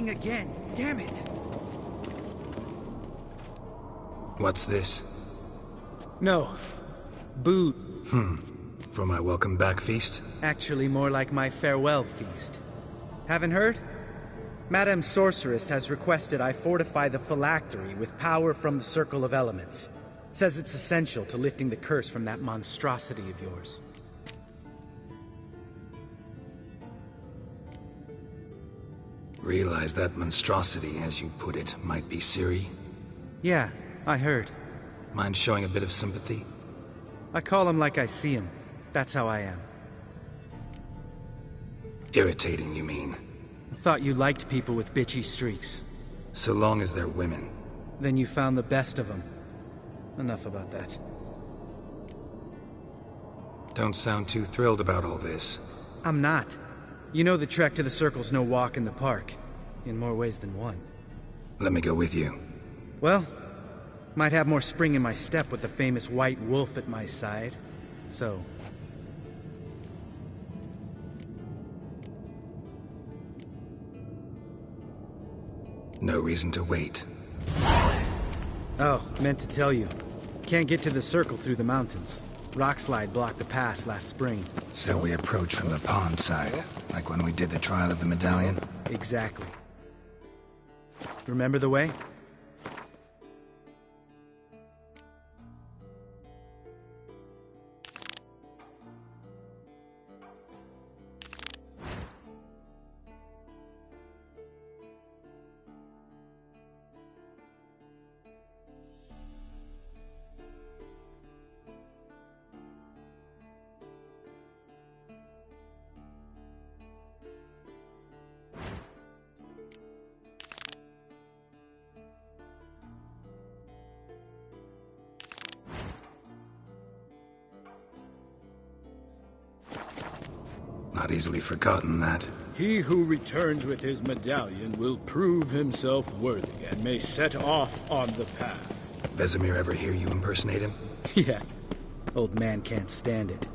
leaking again. Damn it! What's this? No. Booze. For my welcome back feast? Actually more like my farewell feast. Haven't heard? Madame Sorceress has requested I fortify the phylactery with power from the Circle of Elements. Says it's essential to lifting the curse from that monstrosity of yours. Realize that monstrosity, as you put it, might be Ciri? Yeah, I heard. Mind showing a bit of sympathy? I call him like I see him. That's how I am. Irritating, you mean? I thought you liked people with bitchy streaks. So long as they're women. Then you found the best of them. Enough about that. Don't sound too thrilled about all this. I'm not. You know the trek to the Circle's no walk in the park. In more ways than one. Let me go with you. Well, might have more spring in my step with the famous White Wolf at my side. So... No reason to wait. Oh, meant to tell you. Can't get to the Circle through the mountains. Rockslide blocked the pass last spring. So we approach from the pond side, like when we did the trial of the medallion? Exactly. Remember the way? Not easily forgotten, that. He who returns with his medallion will prove himself worthy and may set off on the path. Vesemir ever hear you impersonate him? Yeah. Old man can't stand it.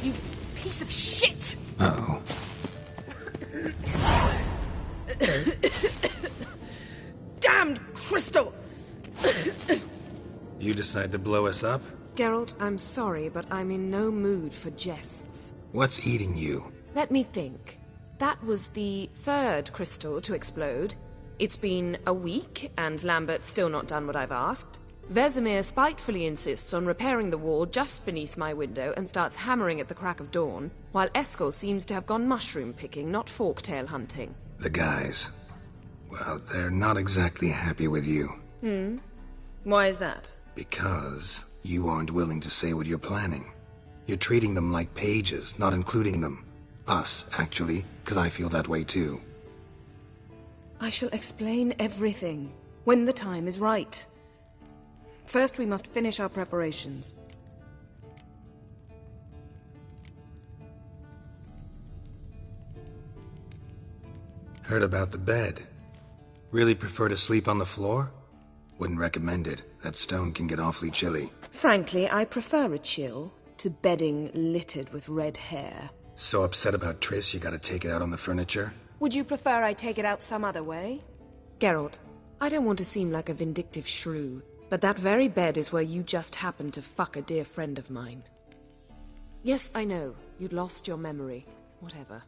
You piece of shit! Uh-oh. Damned crystal! You decide to blow us up? Geralt, I'm sorry, but I'm in no mood for jests. What's eating you? Let me think. That was the third crystal to explode. It's been a week, and Lambert's still not done what I've asked. Vesemir spitefully insists on repairing the wall just beneath my window and starts hammering at the crack of dawn, while Eskel seems to have gone mushroom picking, not forktail hunting. The guys. Well, they're not exactly happy with you. Why is that? Because you aren't willing to say what you're planning. You're treating them like pages, not including them. Us, actually, because I feel that way too. I shall explain everything, when the time is right. First, we must finish our preparations. Heard about the bed. Really prefer to sleep on the floor? Wouldn't recommend it. That stone can get awfully chilly. Frankly, I prefer a chill to bedding littered with red hair. So upset about Triss you gotta take it out on the furniture? Would you prefer I take it out some other way? Geralt, I don't want to seem like a vindictive shrew, but that very bed is where you just happened to fuck a dear friend of mine. Yes, I know, you'd lost your memory. Whatever.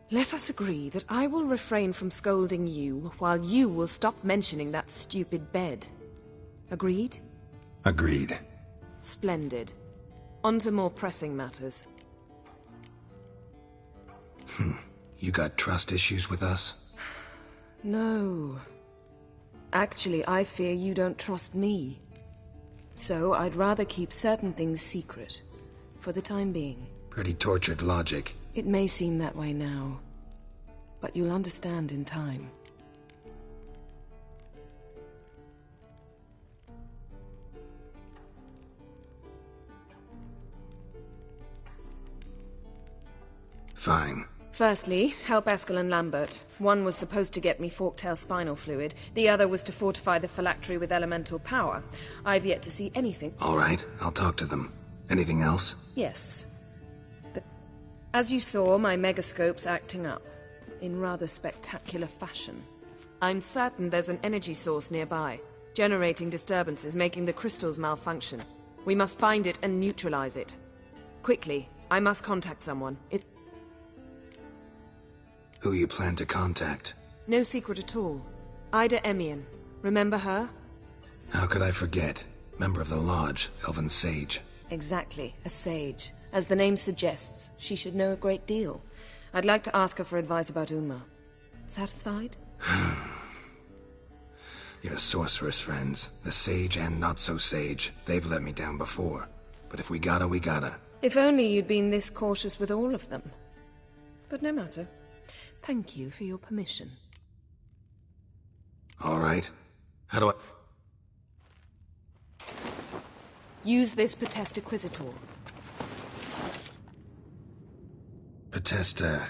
Let us agree that I will refrain from scolding you, while you will stop mentioning that stupid bed. Agreed? Agreed. Splendid. On to more pressing matters. You got trust issues with us? No. Actually, I fear you don't trust me. So I'd rather keep certain things secret, for the time being. Pretty tortured logic. It may seem that way now, but you'll understand in time. Fine. Firstly, help Eskel and Lambert. One was supposed to get me Forktail spinal fluid. The other was to fortify the phylactery with elemental power. I've yet to see anything. All right, I'll talk to them. Anything else? Yes. As you saw, my megascope's acting up. In rather spectacular fashion. I'm certain there's an energy source nearby, generating disturbances, making the crystals malfunction. We must find it and neutralize it. Quickly, I must contact someone. Who you plan to contact? No secret at all. Ida Emian. Remember her? How could I forget? Member of the Lodge, Elven Sage. Exactly, a sage. As the name suggests, she should know a great deal. I'd like to ask her for advice about Uma. Satisfied? Your sorceress friends, the sage and not-so-sage, they've let me down before. But if we gotta, we gotta. If only you'd been this cautious with all of them. But no matter. Thank you for your permission. All right. How do I... Use this Potesta Quisitor. Potesta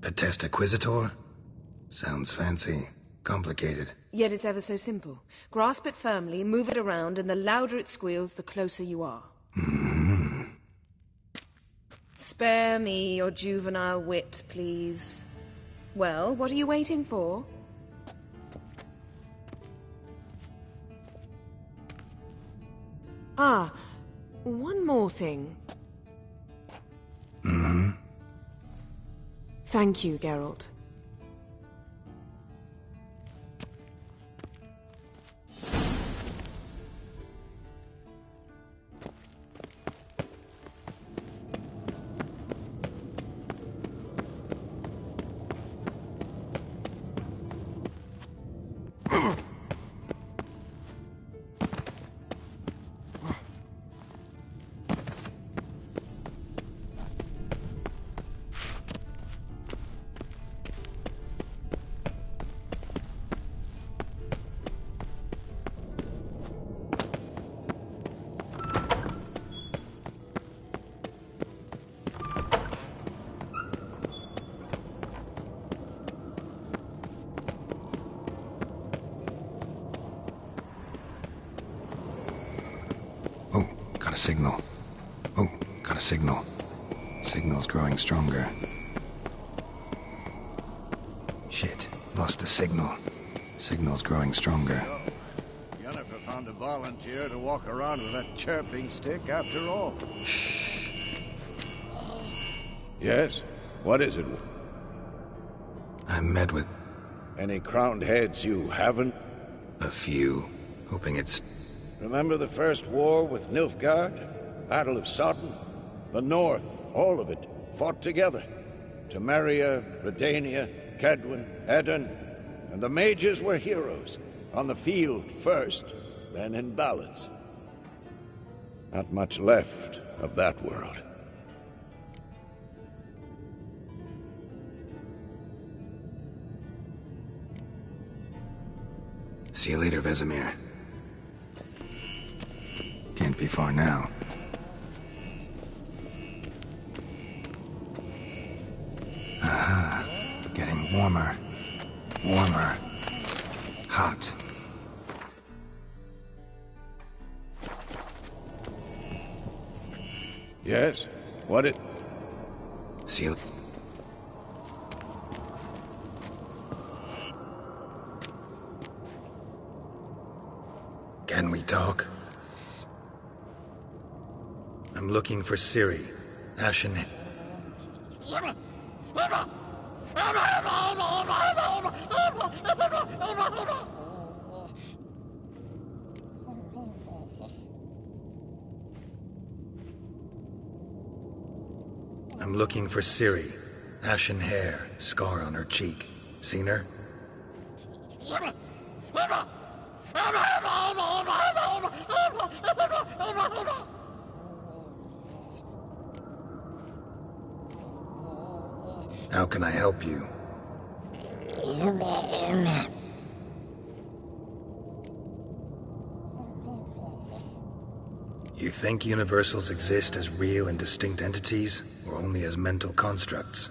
Quisitor? Sounds fancy. Complicated. Yet it's ever so simple. Grasp it firmly, move it around, and the louder it squeals, the closer you are. Spare me your juvenile wit, please. Well, what are you waiting for? Ah, one more thing. Thank you, Geralt. Signal. Oh, got a signal. Signal's growing stronger. Shit, lost the signal. Signal's growing stronger. So, Yennefer found a volunteer to walk around with that chirping stick after all. Shh. Yes? What is it? I met with... Any crowned heads you haven't? a few. Hoping it's... Remember the first war with Nilfgaard? Battle of Sodden? The North, all of it, fought together. Temeria, Redania, Kedwen, Edirn, and the mages were heroes. On the field first, then in ballads. Not much left of that world. See you later, Vesemir. Can't be far now. Aha. Getting warmer. Warmer. Hot. Yes? What it... See you... Can we talk? I'm looking for Ciri. Ashen... I'm looking for Ciri. Ashen hair, scar on her cheek. Seen her? How can I help you? You think universals exist as real and distinct entities, or only as mental constructs?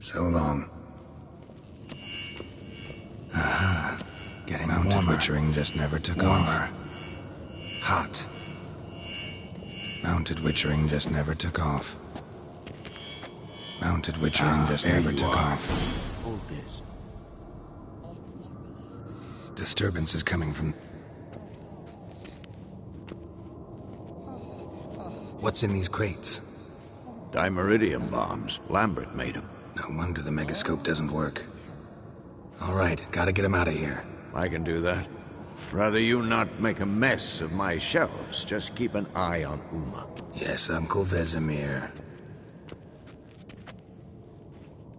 So long. Getting warmer. Witchering just never took off. Hot. Mounted witchering just never took off. Mounted witchering just never took off. Hold this. Disturbance is coming from... What's in these crates? Dimeridium bombs. Lambert made them. No wonder the megascope doesn't work. All right, gotta get him out of here. I can do that. Rather you not make a mess of my shelves. Just keep an eye on Uma. Yes, Uncle Vesemir.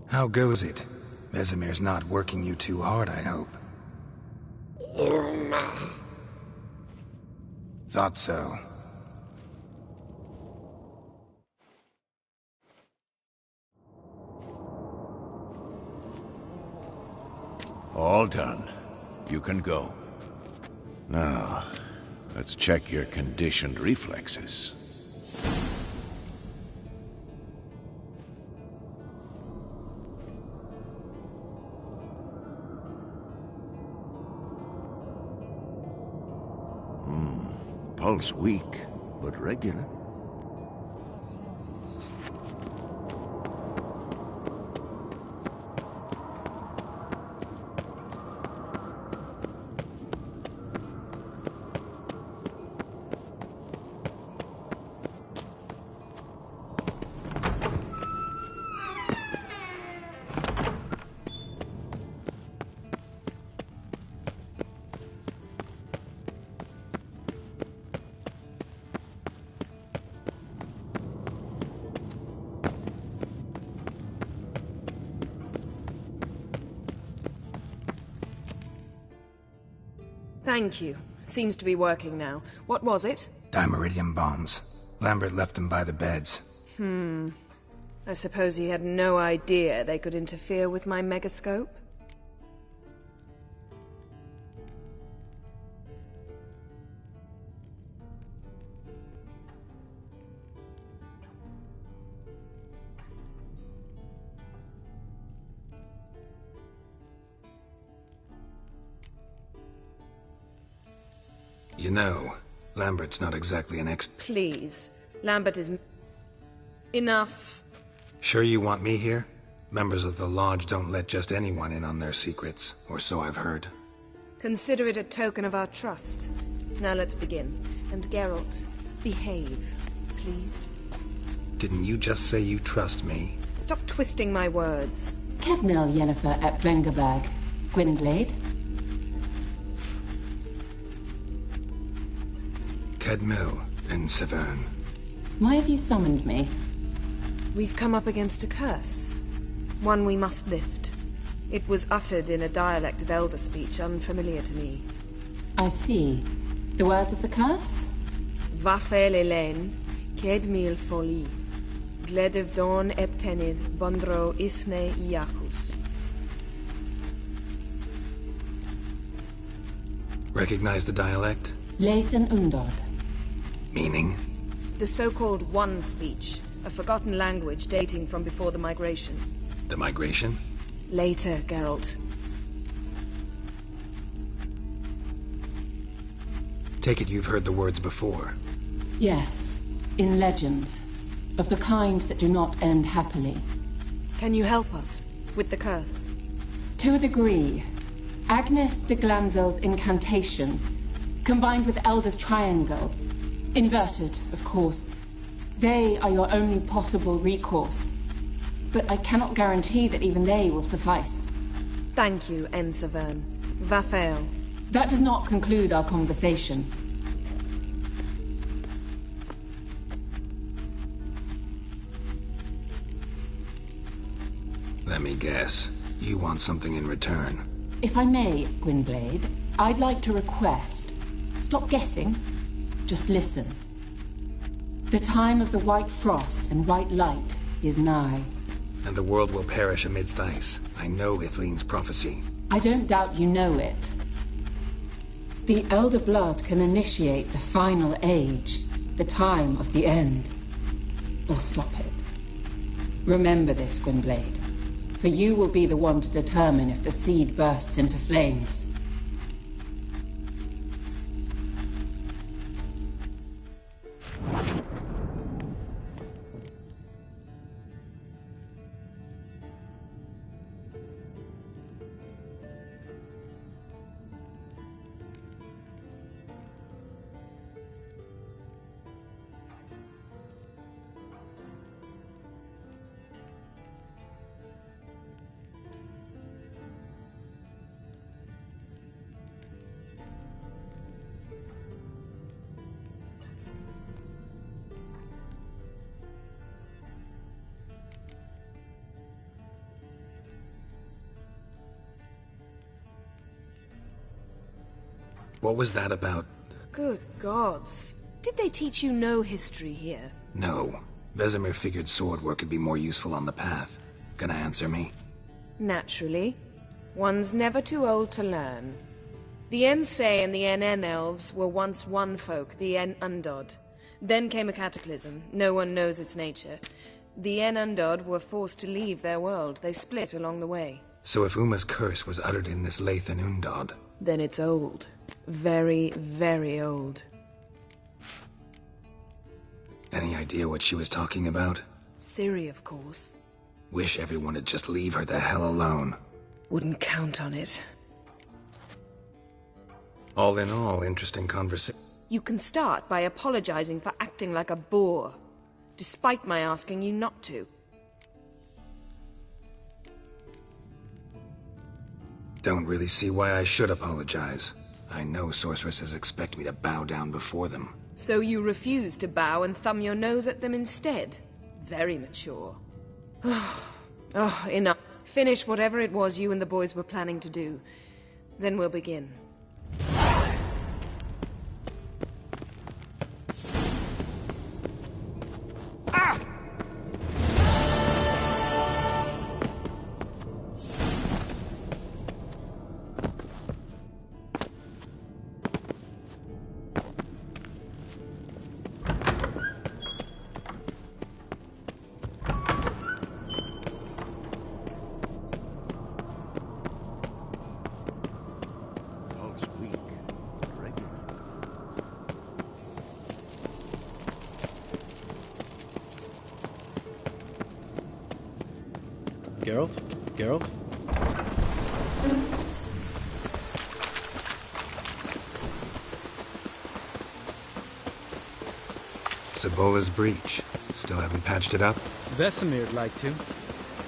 How goes it? Vesemir's not working you too hard, I hope. Thought so. All done. You can go. Now, let's check your conditioned reflexes. Pulse weak, but regular. Thank you. Seems to be working now. What was it? Dimeridium bombs. Lambert left them by the beds. I suppose he had no idea they could interfere with my megascope? You know, Lambert's not exactly an Please. Lambert is... Enough. Sure you want me here? Members of the Lodge don't let just anyone in on their secrets, or so I've heard. Consider it a token of our trust. Now let's begin. And Geralt, behave, please. Didn't you just say you trust me? Stop twisting my words. Kedmil Yennefer at Vengerberg. Gwynblade? Kedmil and Severn. Why have you summoned me? We've come up against a curse. One we must lift. It was uttered in a dialect of Elder speech unfamiliar to me. I see. The words of the curse? Vafel Elen, Kedmil Foli, Gledev Don Eptenid, Bondro Isne Iacus. Recognize the dialect? Lathan Undod. Meaning? The so-called One speech, a forgotten language dating from before the migration. The migration? Later, Geralt. Take it you've heard the words before. Yes, in legends. Of the kind that do not end happily. Can you help us with the curse? To a degree. Agnes de Glanville's incantation, combined with Elder's triangle, inverted, of course. They are your only possible recourse. But I cannot guarantee that even they will suffice. Thank you, Ensevern. Vafel. That does not conclude our conversation. Let me guess. You want something in return. If I may, Gwynblade, I'd like to request... Stop guessing. Just listen. The time of the white frost and white light is nigh. and the world will perish amidst ice. I know Ithleen's prophecy. I don't doubt you know it. The Elder Blood can initiate the final age, the time of the end, or stop it. Remember this, Gwynblade, for you will be the one to determine if the seed bursts into flames. What was that about? Good gods. Did they teach you no history here? No. Vesemir figured sword work could be more useful on the path. Gonna answer me? Naturally. One's never too old to learn. The Ensei and the NN elves were once one folk, the En Undod. Then came a cataclysm. No one knows its nature. The En Undod were forced to leave their world. They split along the way. So if Uma's curse was uttered in this Lathan Undod... Then it's old. Very, very old. Any idea what she was talking about? Ciri, of course. Wish everyone would just leave her the hell alone. Wouldn't count on it. All in all, interesting conversation. You can start by apologizing for acting like a boor, despite my asking you not to. Don't really see why I should apologize. I know sorceresses expect me to bow down before them. So you refuse to bow and thumb your nose at them instead? Very mature. Oh, enough. Finish whatever it was you and the boys were planning to do. Then we'll begin. Geralt? Geralt? Sabola's breach. Still haven't patched it up? Vesemir'd like to.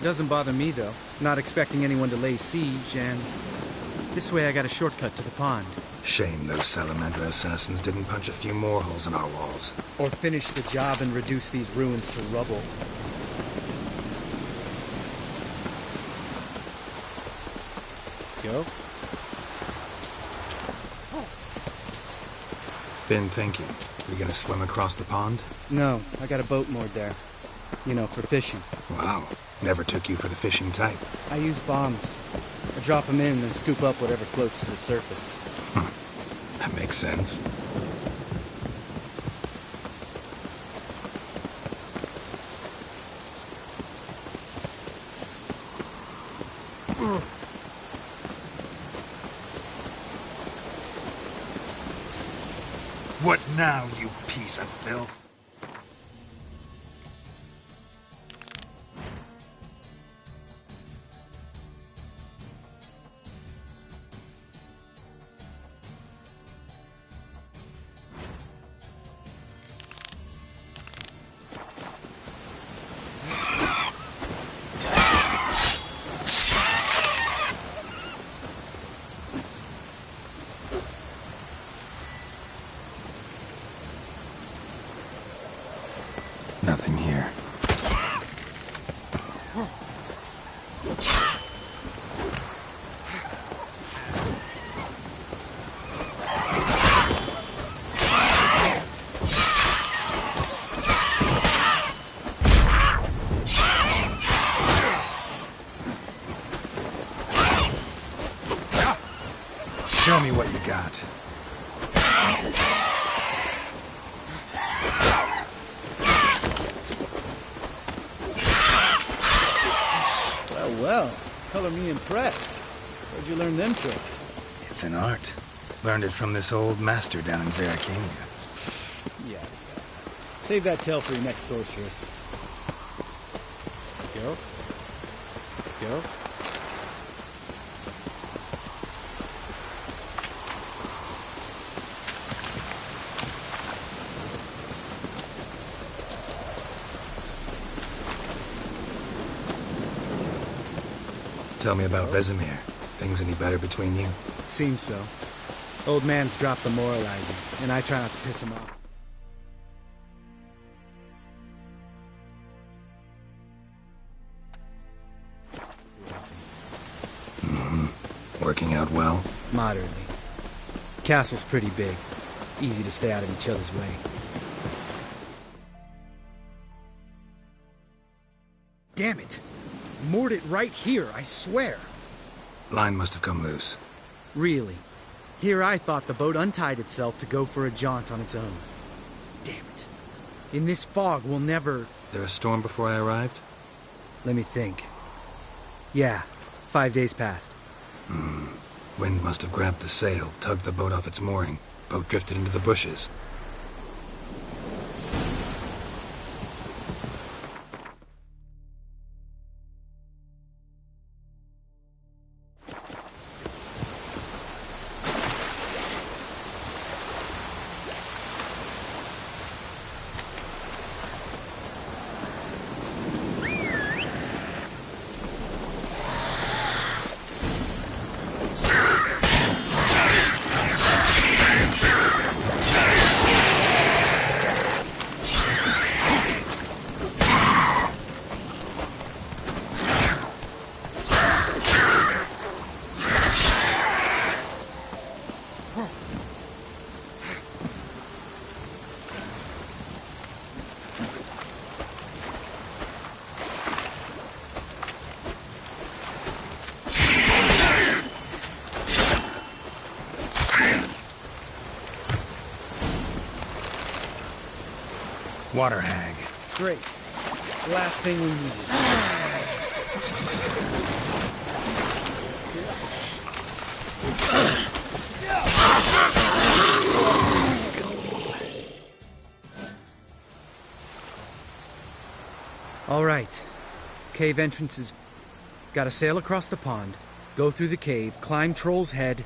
Doesn't bother me, though. Not expecting anyone to lay siege, and... this way I got a shortcut to the pond. Shame those Salamander assassins didn't punch a few more holes in our walls. Or finish the job and reduce these ruins to rubble. Geralt? Been thinking. We gonna swim across the pond? No, I got a boat moored there. You know, for fishing. Wow. Never took you for the fishing type. I use bombs. I drop them in, then scoop up whatever floats to the surface. That makes sense. What now, you piece of filth? Show me what you got. Well, color me impressed. Where'd you learn them tricks? It's an art. Learned it from this old master down in Zerrikania. Yeah. Save that tale for your next sorceress. Geralt? Geralt? Tell me about Vesemir. Things any better between you? Seems so. Old man's dropped the moralizing, and I try not to piss him off. Working out well? Moderately. Castle's pretty big. Easy to stay out of each other's way. Damn it! Moored it right here, I swear! Line must have come loose. Really? Here I thought the boat untied itself to go for a jaunt on its own. Damn it. In this fog, we'll never... There a storm before I arrived? Let me think. Yeah, 5 days passed. Wind must have grabbed the sail, tugged the boat off its mooring. Boat drifted into the bushes. Water hag. Great. Last thing we needed. All right. Cave entrances. Gotta sail across the pond, go through the cave, climb Troll's Head,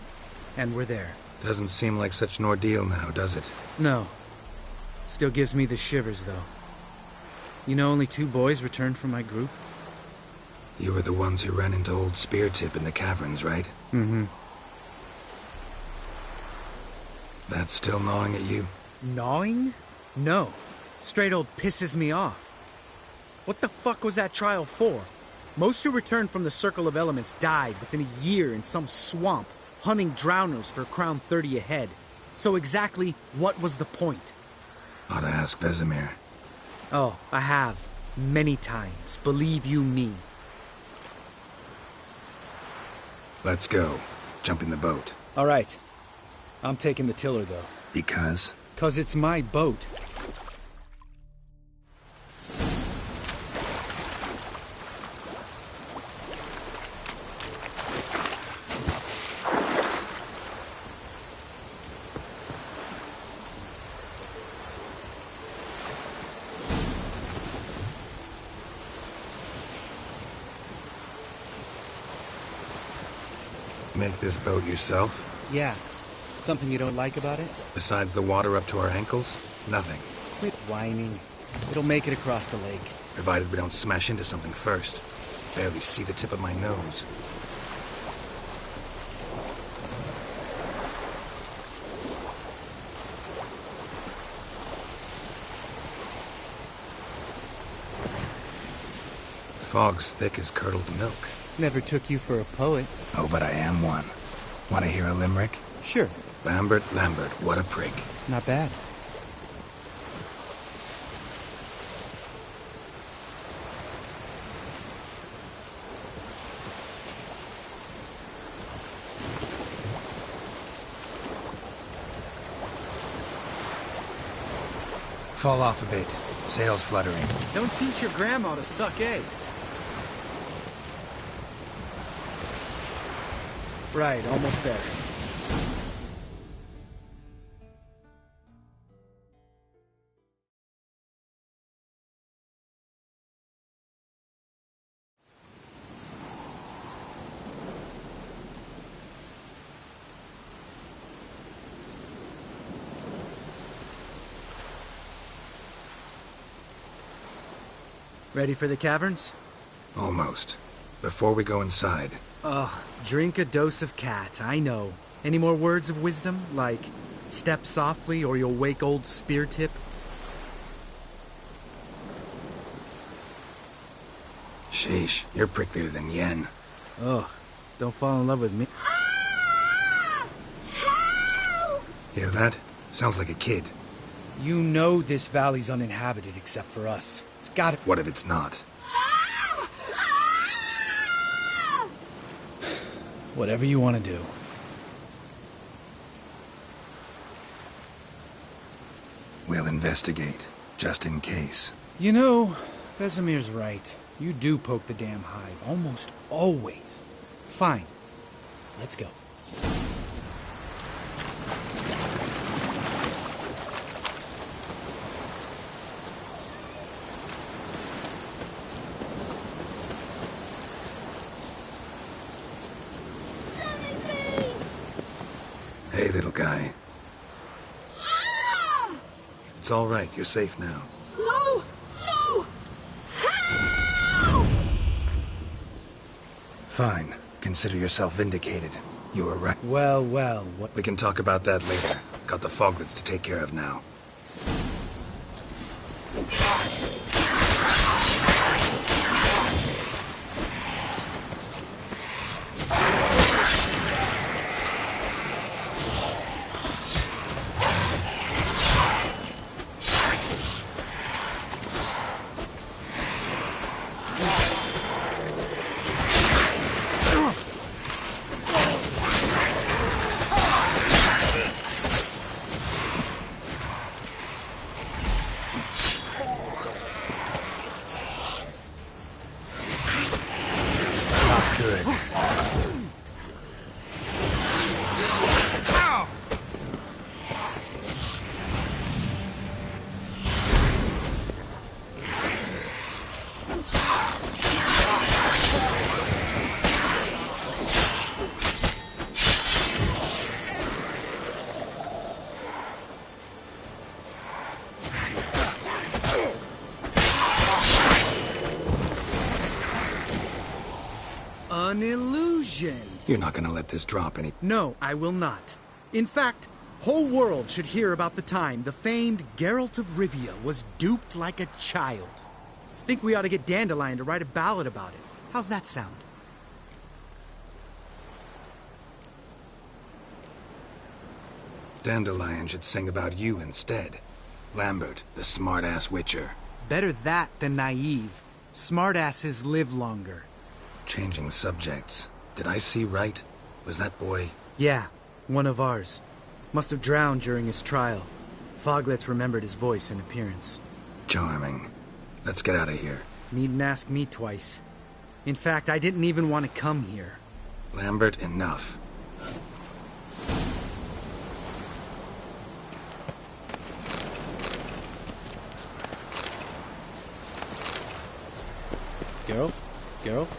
and we're there. Doesn't seem like such an ordeal now, does it? No. Still gives me the shivers, though. You know only 2 boys returned from my group? You were the ones who ran into old Speartip in the caverns, right? Mm-hmm. That's still gnawing at you? Gnawing? No. Straight old pisses me off. What the fuck was that trial for? Most who returned from the Circle of Elements died within a year in some swamp, hunting drowners for Crown 30 a head. So exactly what was the point? Ought to ask Vesemir. Oh, I have. Many times. Believe you me. Let's go. Jump in the boat. All right. I'm taking the tiller, though. Because? 'Cause it's my boat. Make this boat yourself? Yeah. Something you don't like about it? Besides the water up to our ankles? Nothing. Quit whining. It'll make it across the lake. Provided we don't smash into something first. Barely see the tip of my nose. Fog's thick as curdled milk. Never took you for a poet. Oh, but I am one. Want to hear a limerick? Sure. Lambert, what a prig. Not bad. Fall off a bit. Sails fluttering. Don't teach your grandma to suck eggs. Right, almost there. Ready for the caverns? Almost. Before we go inside... Ugh, drink a dose of cat, I know. Any more words of wisdom? Like, step softly or you'll wake old Spear Tip? Sheesh, you're pricklier than Yen. Ugh, don't fall in love with me. Hear that? Sounds like a kid. You know this valley's uninhabited except for us. It's gotta... What if it's not? Whatever you want to do. We'll investigate, just in case. You know, Vesemir's right. You do poke the damn hive, almost always. Fine. Let's go. Hey, little guy. It's all right. You're safe now. No! No! Fine. Consider yourself vindicated. You were right. Well, what... We can talk about that later. Got the foglets to take care of now. Good. An illusion. You're not gonna let this drop any... No, I will not. In fact, whole world should hear about the time the famed Geralt of Rivia was duped like a child. Think we ought to get Dandelion to write a ballad about it. How's that sound? Dandelion should sing about you instead. Lambert, the smart-ass witcher. Better that than naive. Smartasses live longer. Changing subjects. Did I see right? Was that boy... Yeah, one of ours. Must have drowned during his trial. Foglets remembered his voice and appearance. Charming. Let's get out of here. Needn't ask me twice. In fact, I didn't even want to come here. Lambert, enough. Geralt? Geralt?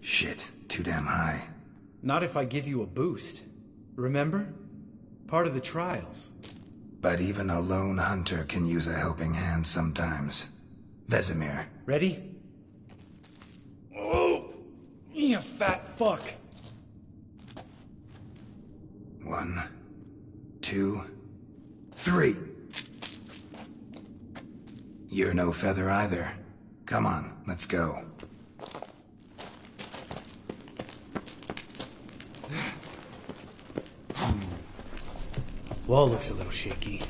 Shit, too damn high. Not if I give you a boost. Remember? Part of the trials. But even a lone hunter can use a helping hand sometimes. Vesemir. Ready? Oh, you fat fuck. 1, 2, 3. You're no feather either. Come on, let's go. Wall looks a little shaky.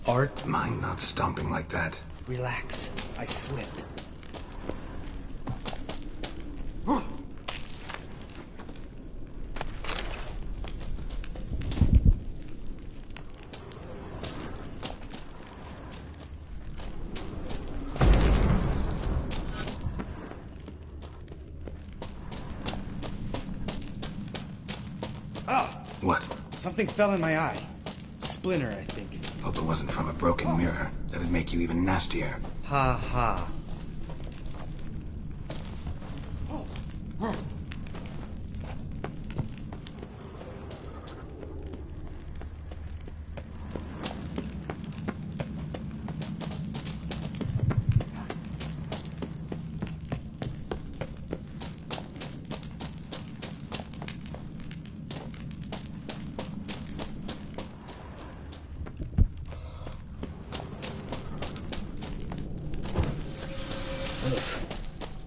Art? Mind not stomping like that. Relax. I slipped. What? Something fell in my eye. Splinter, I think. Hope it wasn't from a broken mirror. That'd make you even nastier. Ha ha.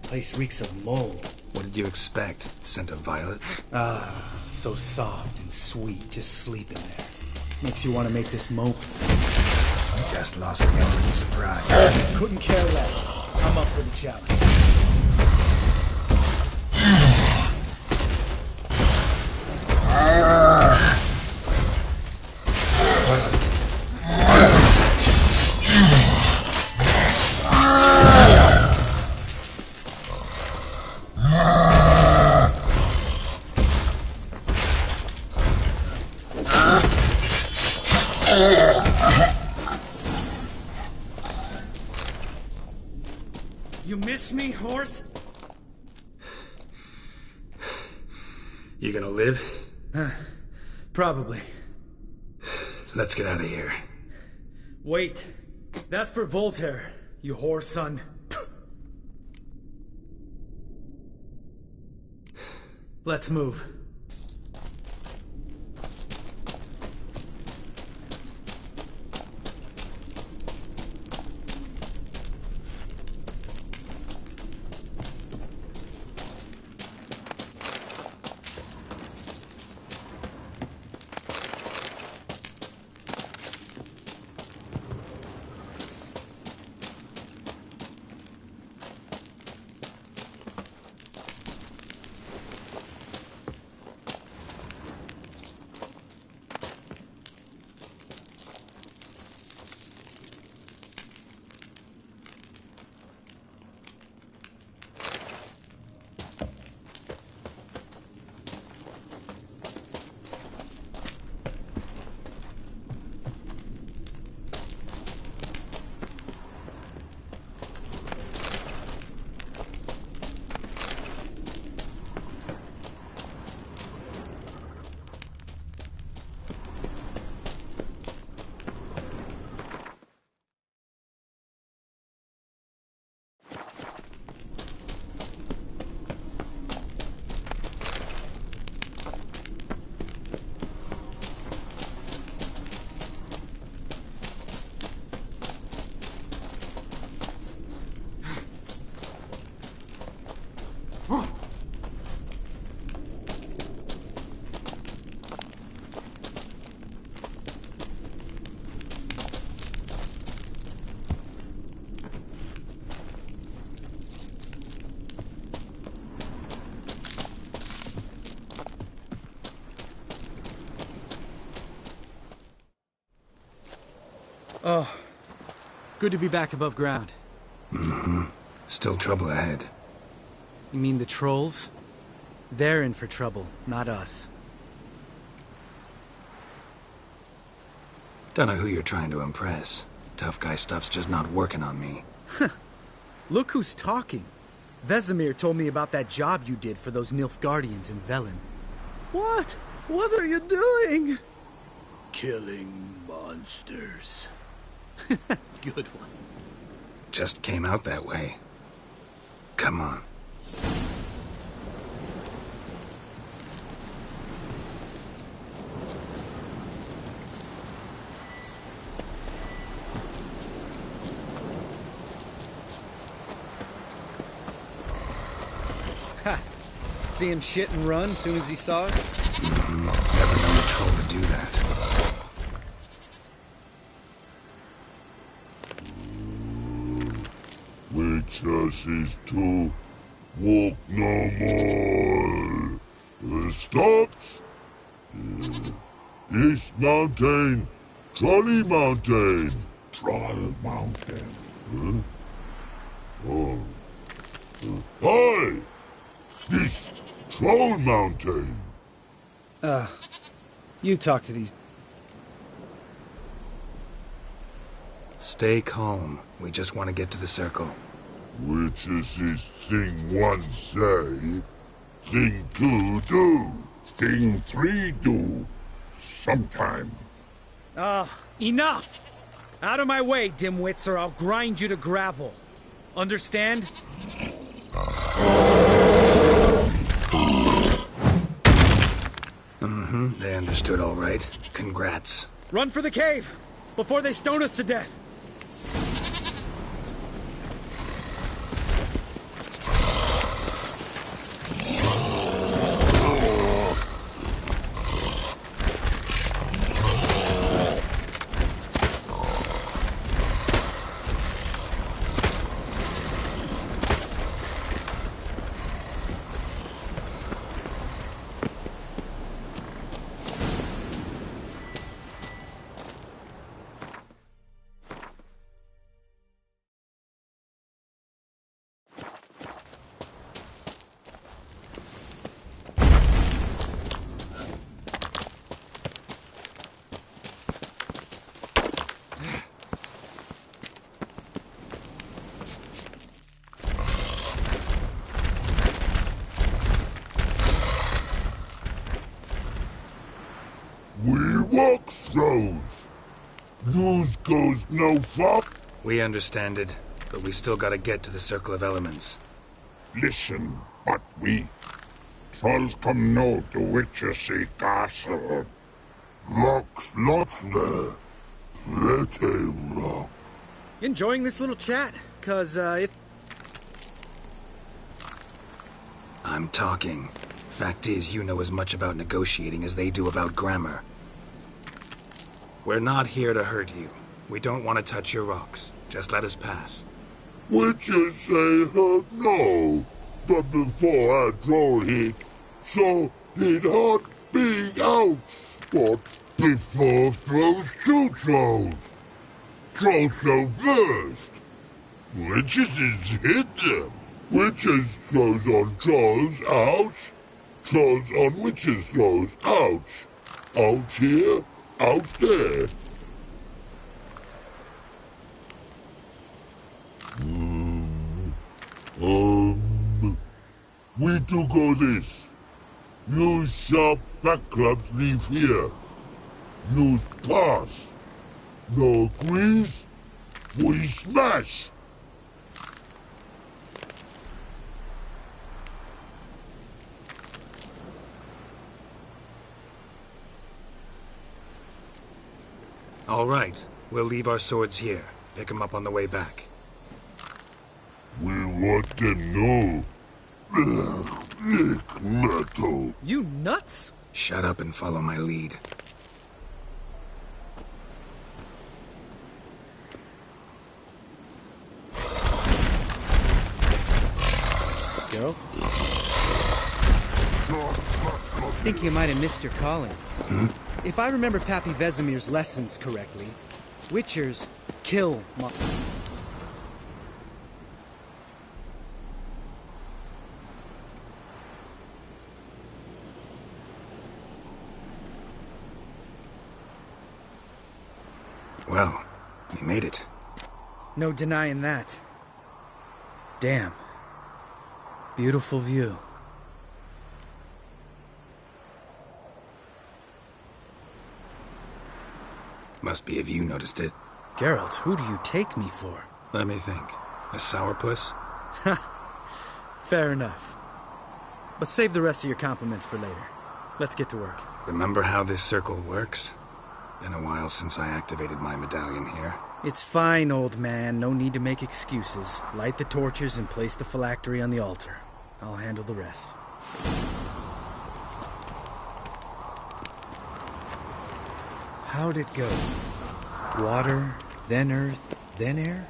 Place reeks of mold. What did you expect? Scent of violets? So soft and sweet, just sleeping there. Makes you want to make this mope. Just lost the element of surprise. Couldn't care less. I'm up for the challenge. You miss me, horse? You gonna live? Probably. Let's get out of here. Wait. That's for Voltaire, you whore son. Let's move. Oh, good to be back above ground. Mm-hmm. Still trouble ahead. You mean the trolls? They're in for trouble, not us. Don't know who you're trying to impress. Tough guy stuff's just not working on me. Look who's talking. Vesemir told me about that job you did for those Nilfgaardians in Velen. What? What are you doing? Killing monsters. Good one. Just came out that way. Come on. Ha! See him shit and run as soon as he saw us? Never known a troll to do that. Witches is to walk no more. Stops. East Mountain, Trolley Mountain. Troll Mountain. Oh. Hi! This Troll Mountain. You talk to these... Stay calm. We just want to get to the circle. Witches is thing one say, thing two do, thing three do, sometime. Enough! Out of my way, dimwits, or I'll grind you to gravel. Understand? They understood all right. Congrats. Run for the cave! Before they stone us to death! We walk throws. News goes no far. We understand it, but we still gotta get to the Circle of Elements. Listen, but we trolls come no to Witchersea Castle. Rocks lots there. Pretty rock. Enjoying this little chat? 'Cause, it's... I'm talking. Fact is, you know as much about negotiating as they do about grammar. We're not here to hurt you. We don't want to touch your rocks. Just let us pass. Witches say hurt no, but before our troll hit, so it hot big out spot before throws two trolls. Trolls throw first. Witches is hit them. Witches throws on trolls, ouch. Trolls on witches throws, ouch. Ouch here, ouch there. We do go this. Use sharp back clubs leave here. Use pass. No agrees, we smash. All right. We'll leave our swords here. Pick them up on the way back. We want them know. Lick metal. You nuts? Shut up and follow my lead. Geralt? I think you might have missed your calling. If I remember Pappy Vesemir's lessons correctly, Witchers kill Well, we made it. No denying that. Damn. Beautiful view. Must be if you noticed it. Geralt, who do you take me for? Let me think. A sourpuss? Fair enough. But save the rest of your compliments for later. Let's get to work. Remember how this circle works? Been a while since I activated my medallion here. It's fine, old man. No need to make excuses. Light the torches and place the phylactery on the altar. I'll handle the rest. How'd it go? Water, then earth, then air?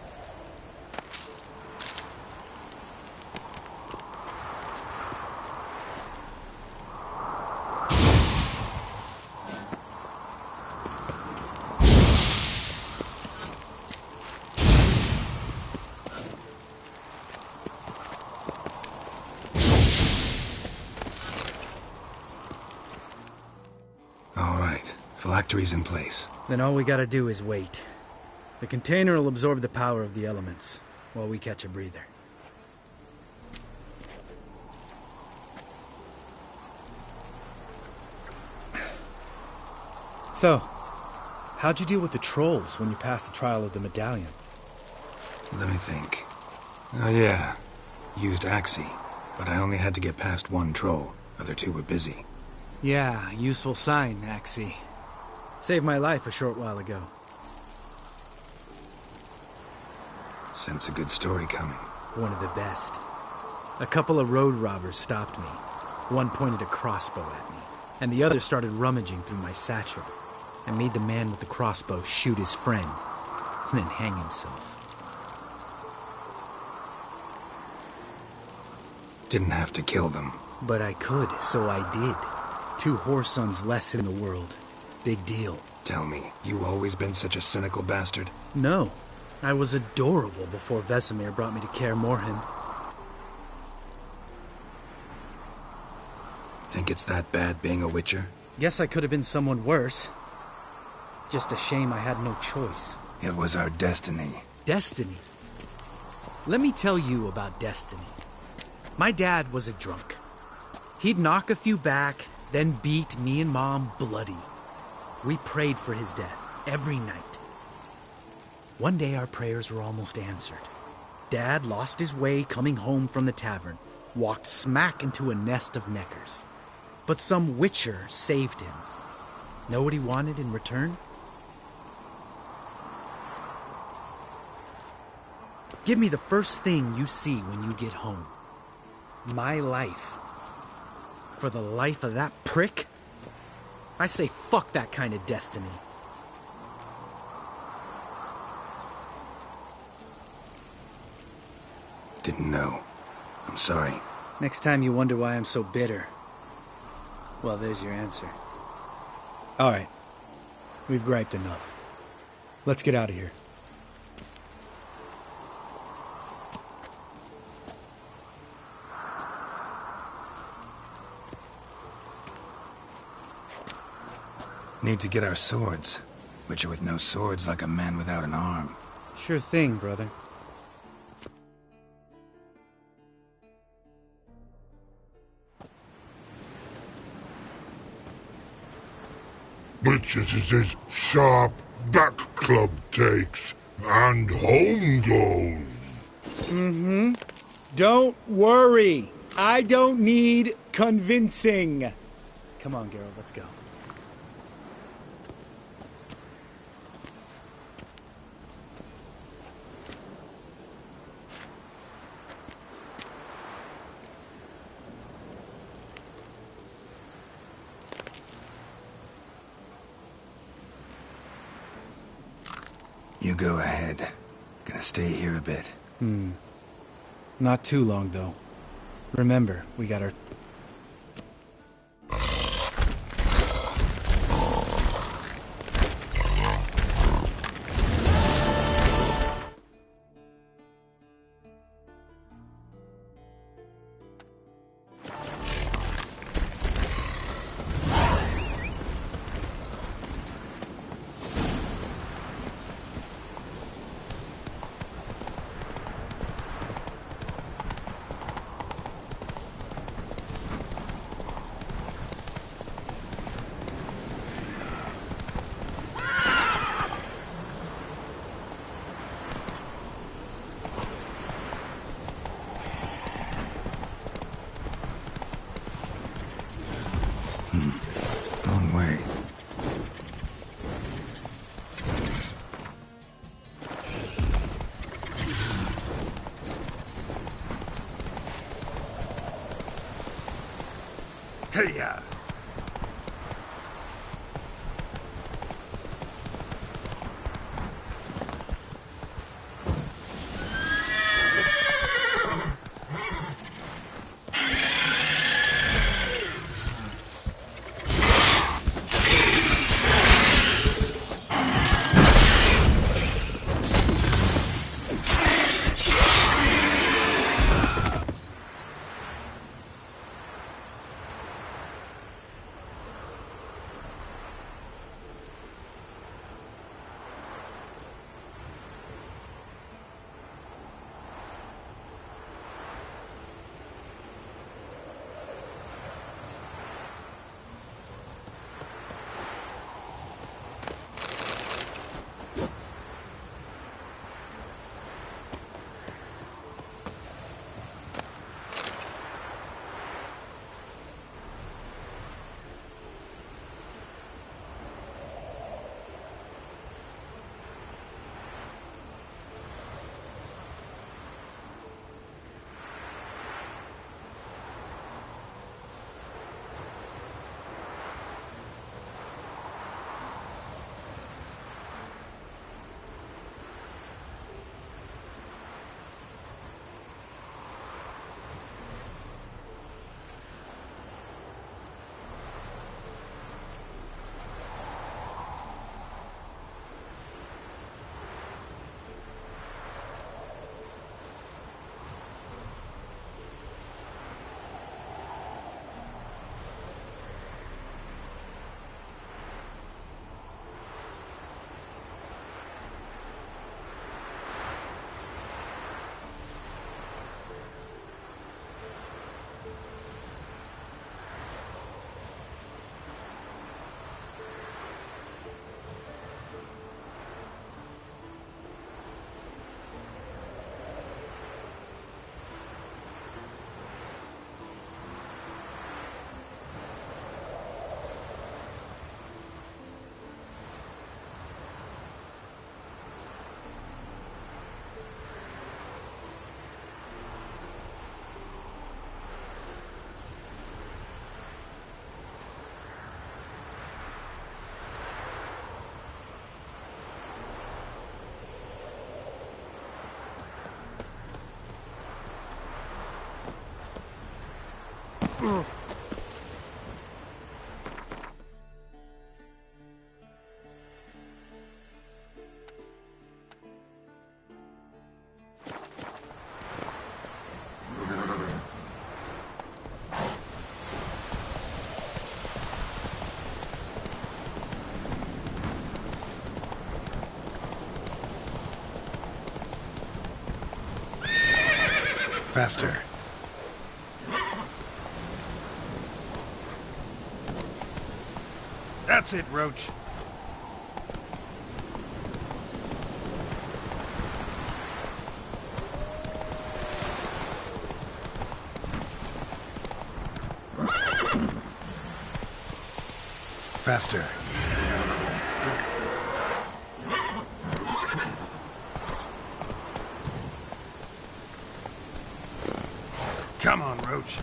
Phylactery's in place. Then all we gotta do is wait. The container will absorb the power of the elements, while we catch a breather. So, how'd you deal with the trolls when you passed the trial of the medallion? Let me think. Oh yeah, used Axii, but I only had to get past one troll. Other two were busy. Yeah, useful sign, Axii. Saved my life a short while ago. Sense a good story coming. One of the best. A couple of road robbers stopped me. One pointed a crossbow at me, and the other started rummaging through my satchel. I made the man with the crossbow shoot his friend, and then hang himself. Didn't have to kill them. But I could, so I did. 2 whoresons less in the world. Big deal. Tell me, you always been such a cynical bastard? No. I was adorable before Vesemir brought me to Kaer Morhen. Think it's that bad being a Witcher? Guess I could have been someone worse. Just a shame I had no choice. It was our destiny. Destiny? Let me tell you about destiny. My dad was a drunk. He'd knock a few back, then beat me and Mom bloody. We prayed for his death every night. One day our prayers were almost answered. Dad lost his way coming home from the tavern, walked smack into a nest of neckers. But some Witcher saved him. Know what he wanted in return? Give me the first thing you see when you get home. My life. For the life of that prick? I say fuck that kind of destiny. Didn't know. I'm sorry. Next time you wonder why I'm so bitter, well, there's your answer. All right. We've griped enough. Let's get out of here. Need to get our swords. Witcher with no swords like a man without an arm. Sure thing, brother. Witches is his sharp back club takes, and home goes. Don't worry. I don't need convincing. Come on, Geralt, let's go. You go ahead. Gonna stay here a bit. Not too long, though. Remember, we got our... Hey-ya! Faster. That's it, Roach. Faster. Come on, Roach.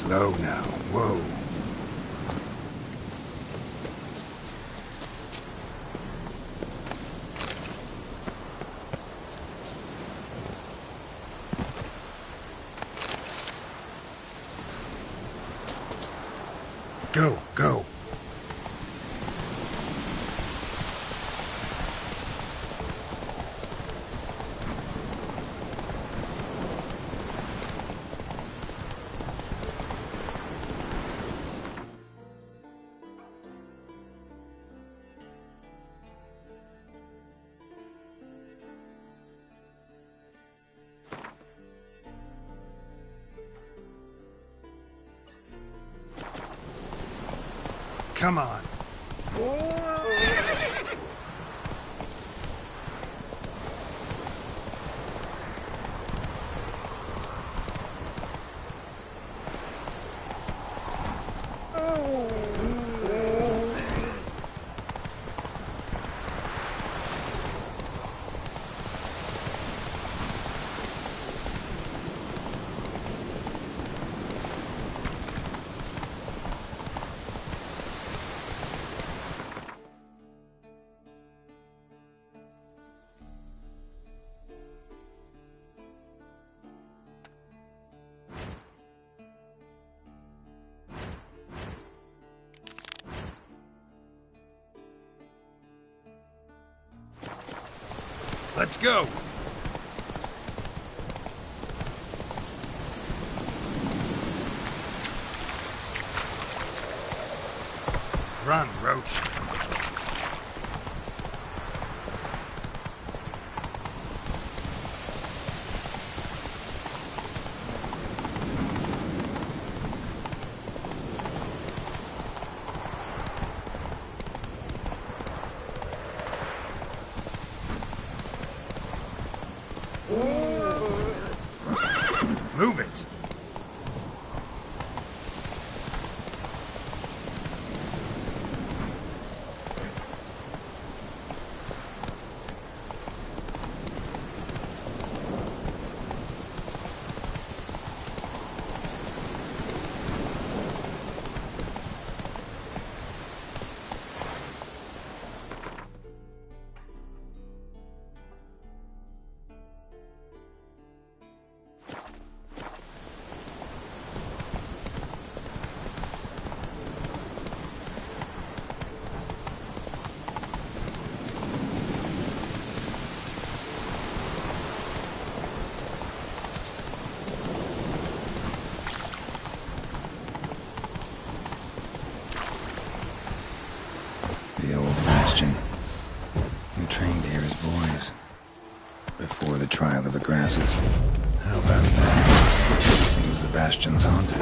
Slow now. Whoa. Go, go. Come on. Let's go! Run, Roach. Move it! The old bastion. We trained here as boys. Before the trial of the grasses. How about that? Seems the bastion's haunted.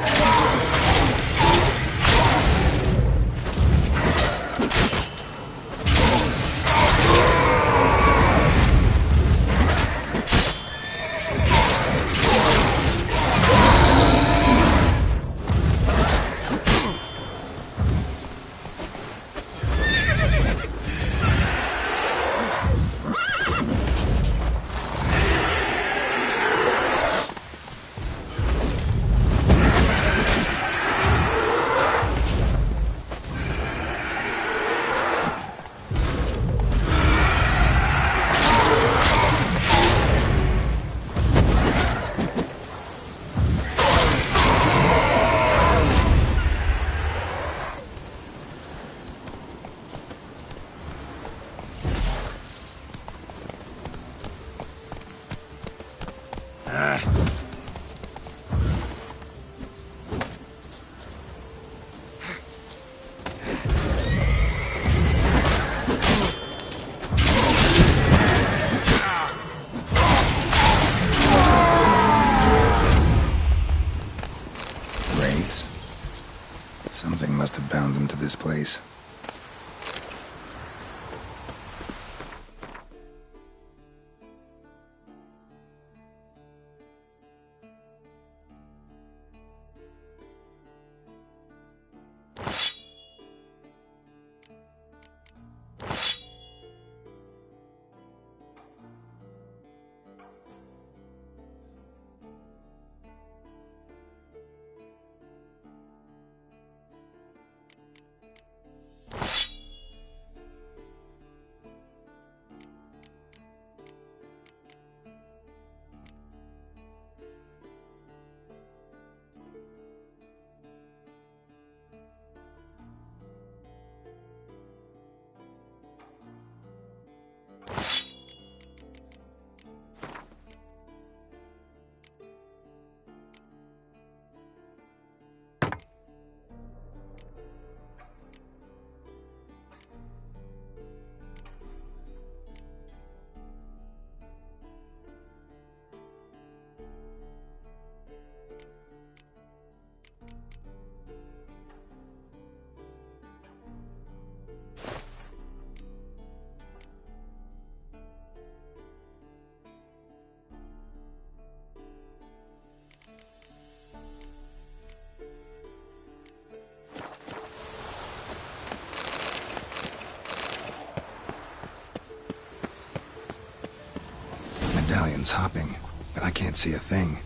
medallion's hopping, but I can't see a thing.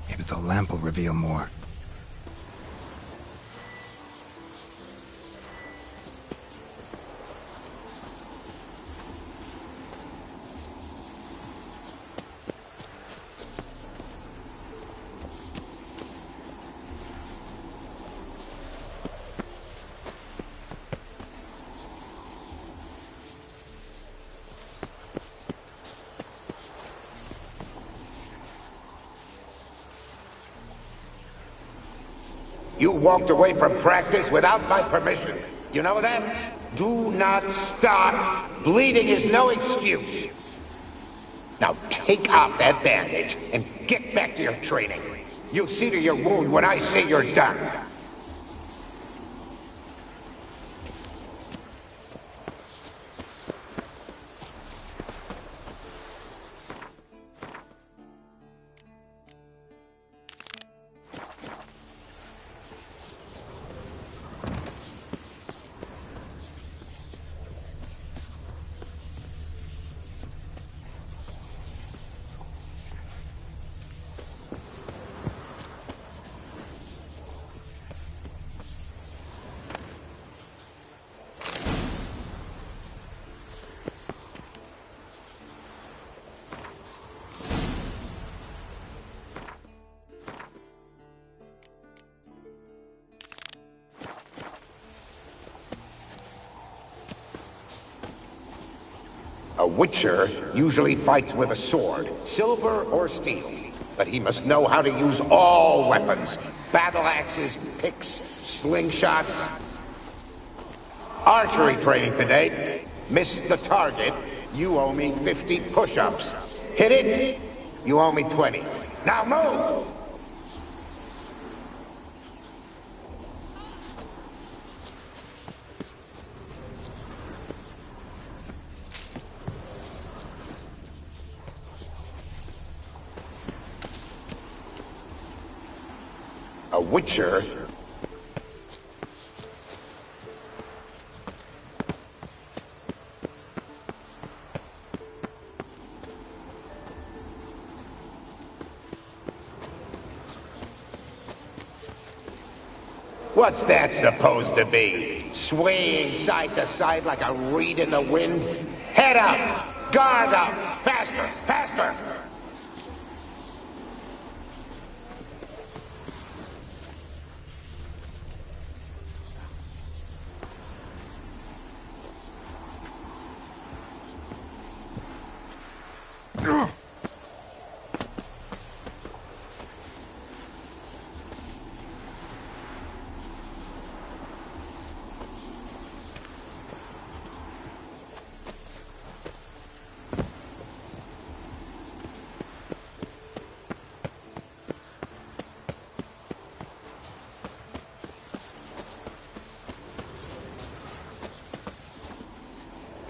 Maybe the lamp will reveal more. You walked away from practice without my permission. You know that? Do not stop. Bleeding is no excuse. Now take off that bandage and get back to your training. You'll see to your wound when I say you're done. A Witcher usually fights with a sword, silver or steel. But he must know how to use all weapons. Battle axes, picks, slingshots. Archery training today. Missed the target, you owe me 50 push-ups. Hit it, you owe me 20. Now move! A Witcher? What's that supposed to be? Swaying side to side like a reed in the wind? Head up! Guard up! Faster! Faster!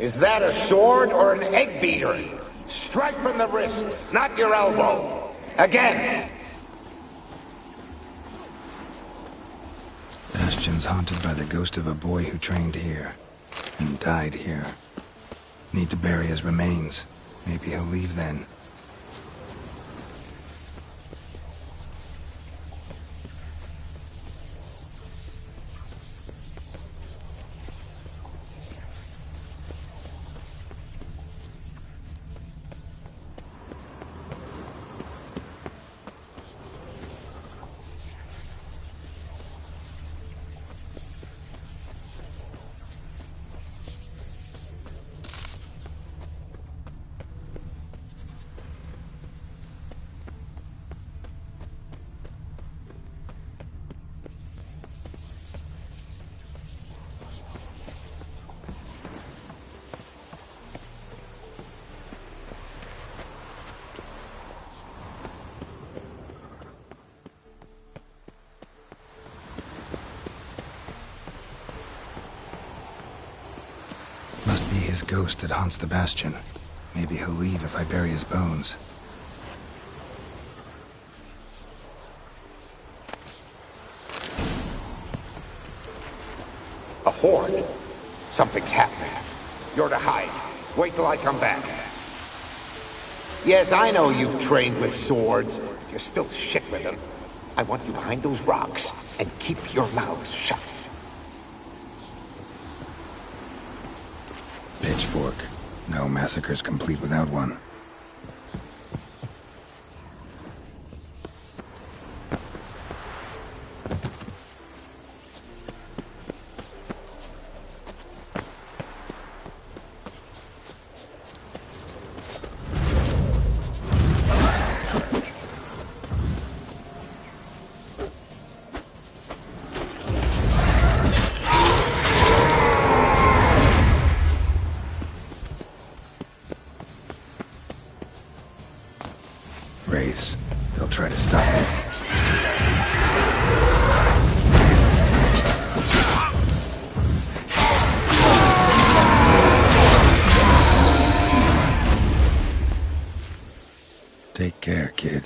Is that a sword or an egg beater? Strike from the wrist, not your elbow. Again! Bastion's haunted by the ghost of a boy who trained here and died here. Need to bury his remains. Maybe he'll leave then. Must be his ghost that haunts the Bastion. Maybe he'll leave if I bury his bones. A horde. Something's happening. You're to hide. Wait till I come back. Yes, I know you've trained with swords. You're still shit with them. I want you behind those rocks, and keep your mouths shut. Pitchfork. No massacre's complete without one. Wraiths. They'll try to stop me. Take care, kid.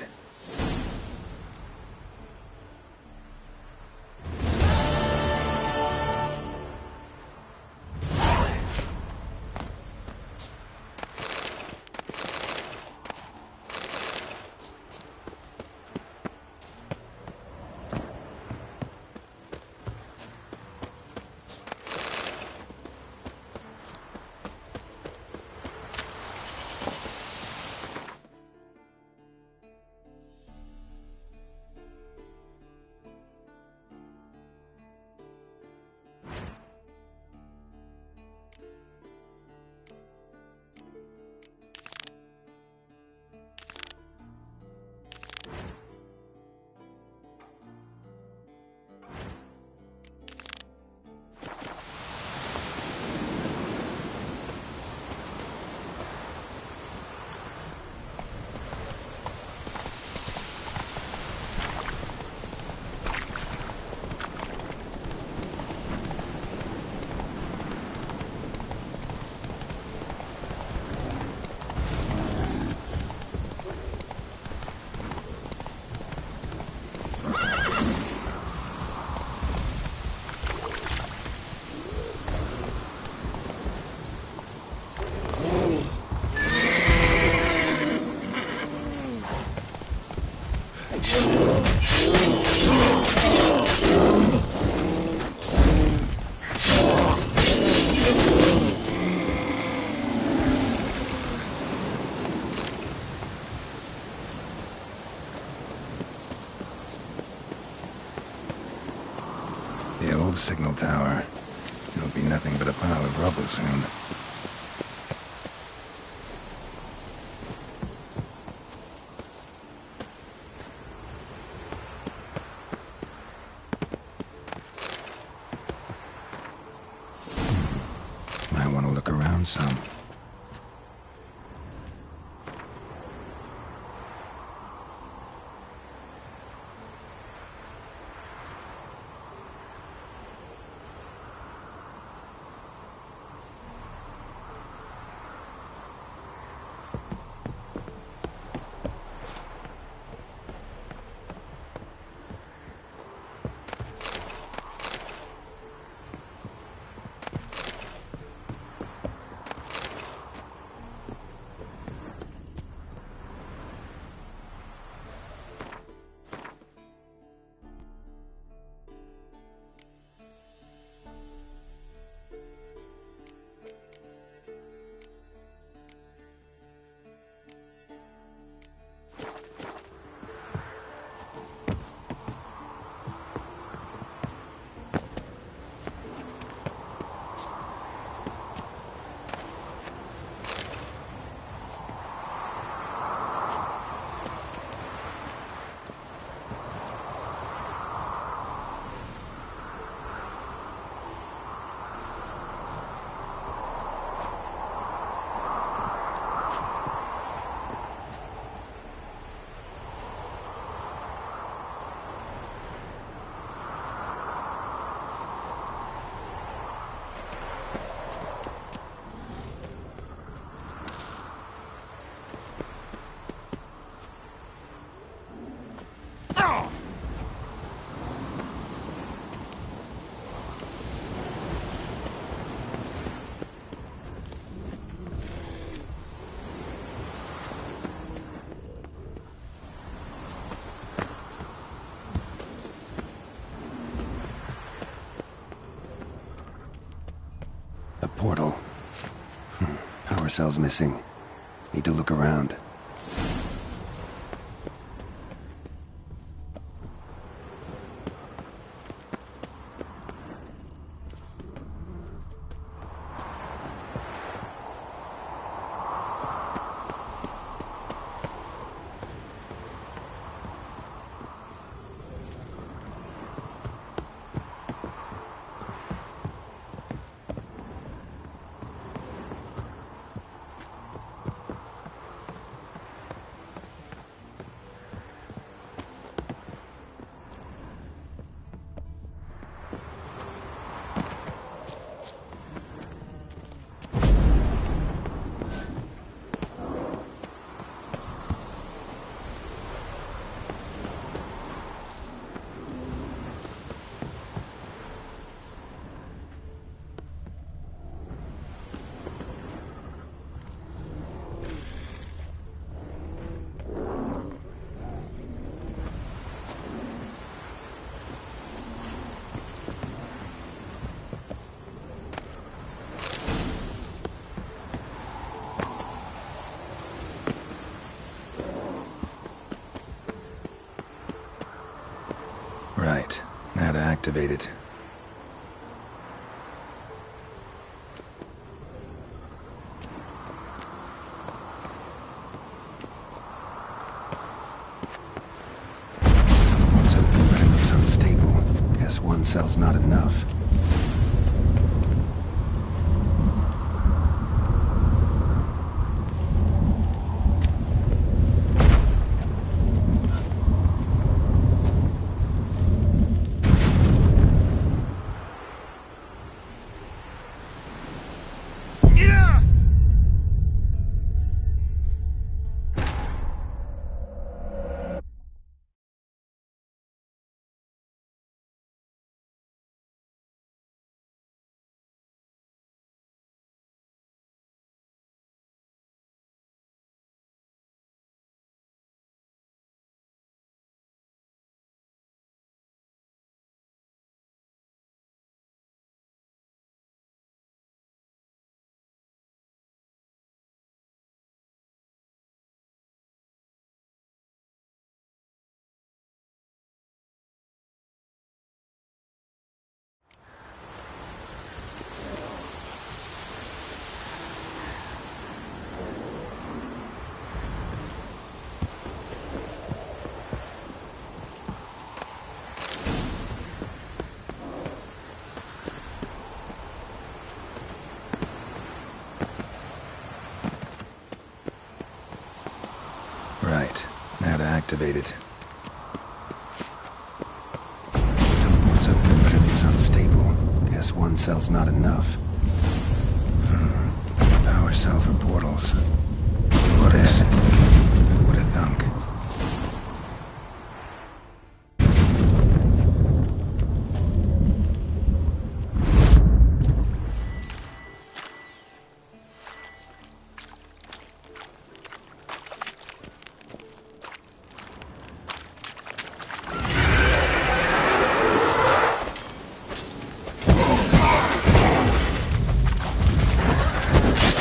The old signal tower. It'll be nothing but a pile of rubble soon. Might want to look around some. portal. Power cell's missing. Need to look around. Right. Now to activate it. One's open, but it looks unstable. Guess one cell's not enough. Right. Now to activate it. Board's open, but it looks unstable. Guess one cell's not enough. Power cell for portals. What is it? Who would have thunk?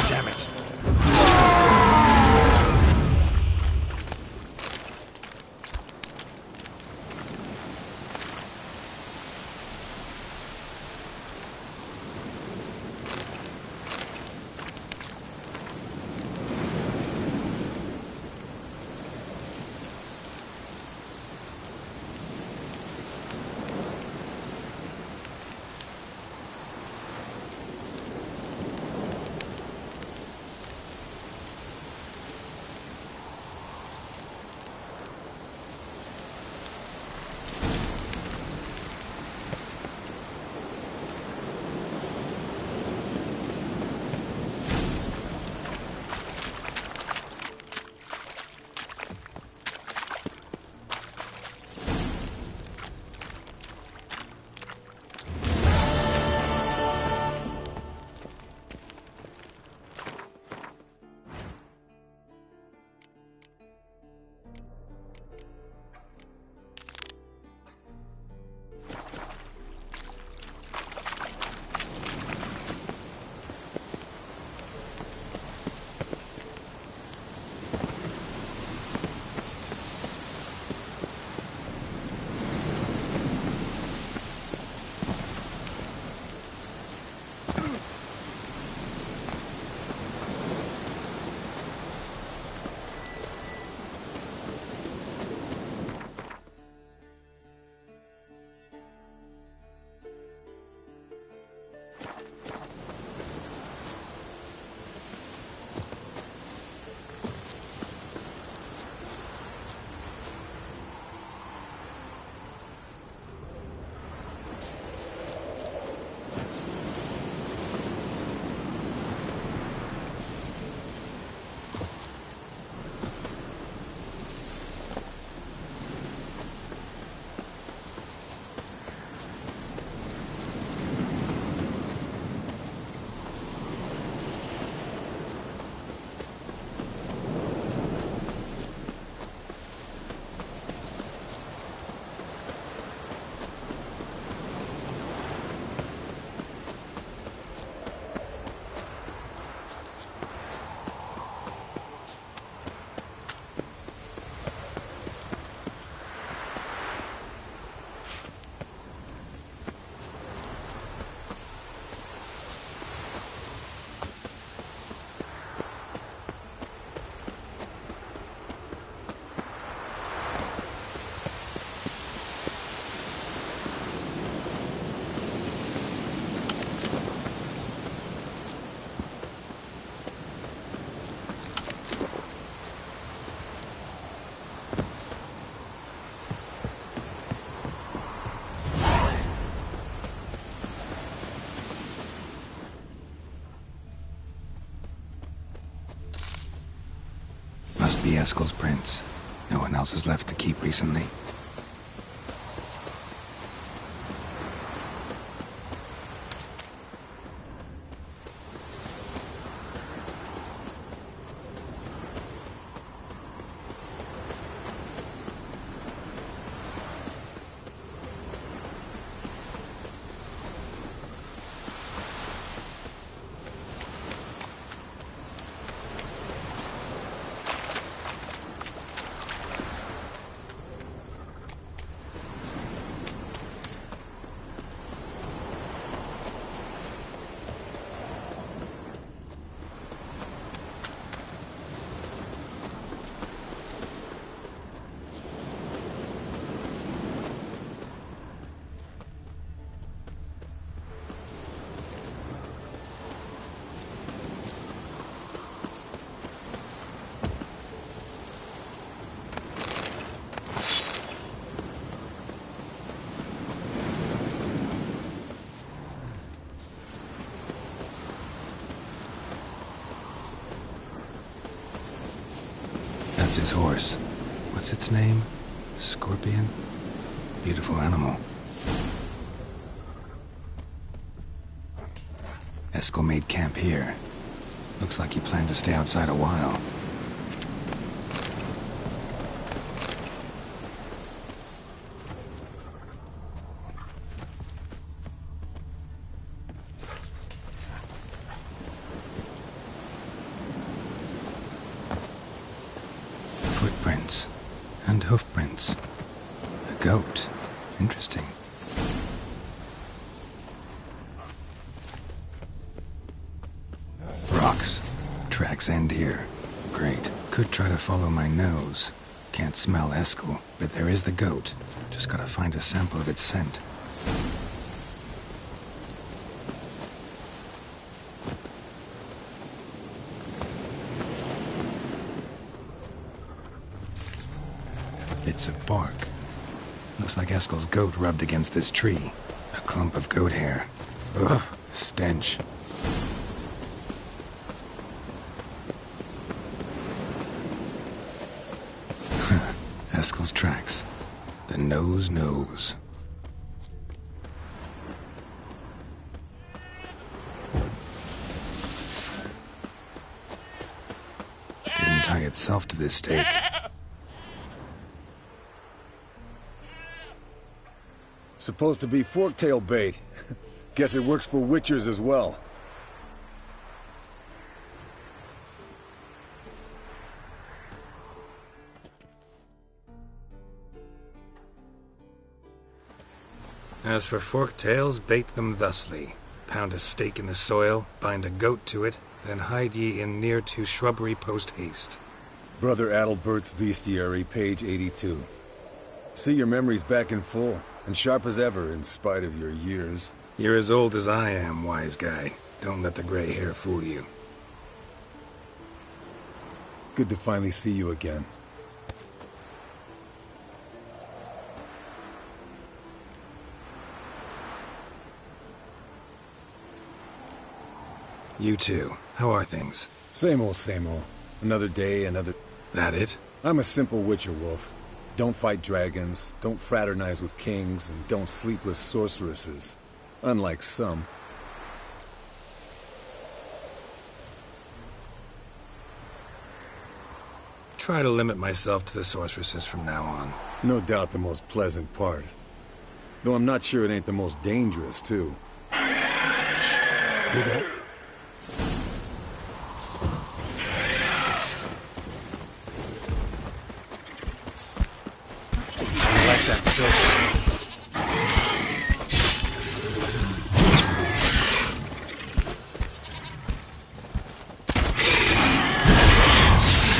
Damn it. be Eskel's prints. No one else has left the keep recently. That's his horse. What's its name? Scorpion? Beautiful animal. Eskel made camp here. Looks like he planned to stay outside a while. Footprints and hoofprints. A goat. Interesting. Rocks. Tracks end here. Great. Could try to follow my nose. Can't smell Eskel, but there is the goat. Just gotta find a sample of its scent. Bits of bark. Looks like Eskel's goat rubbed against this tree. A clump of goat hair. Ugh, stench. Eskel's tracks. The nose knows. Didn't tie itself to this stake. Supposed to be forktail bait. Guess it works for witchers as well. As for forktails, bait them thusly. Pound a stake in the soil, bind a goat to it, then hide ye in near to shrubbery post haste. Brother Adalbert's Bestiary, page 82. See your memories back in full, and sharp as ever in spite of your years. You're as old as I am, wise guy. Don't let the gray hair fool you. Good to finally see you again. You too. How are things? Same old, same old. Another day, another... That it? I'm a simple witcher, Wolf. Don't fight dragons, don't fraternize with kings, and don't sleep with sorceresses. Unlike some. Try to limit myself to the sorceresses from now on. No doubt the most pleasant part. Though I'm not sure it ain't the most dangerous, too. Shh! Hear that? That silver.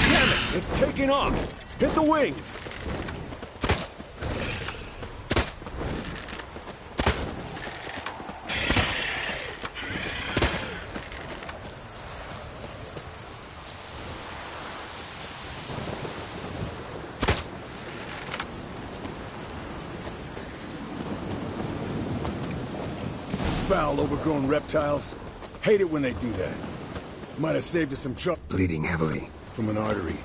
Damn it! It's taking off! Hit the wings! Foul, overgrown reptiles. Hate it when they do that. Might have saved us some trouble. Bleeding heavily. From an artery.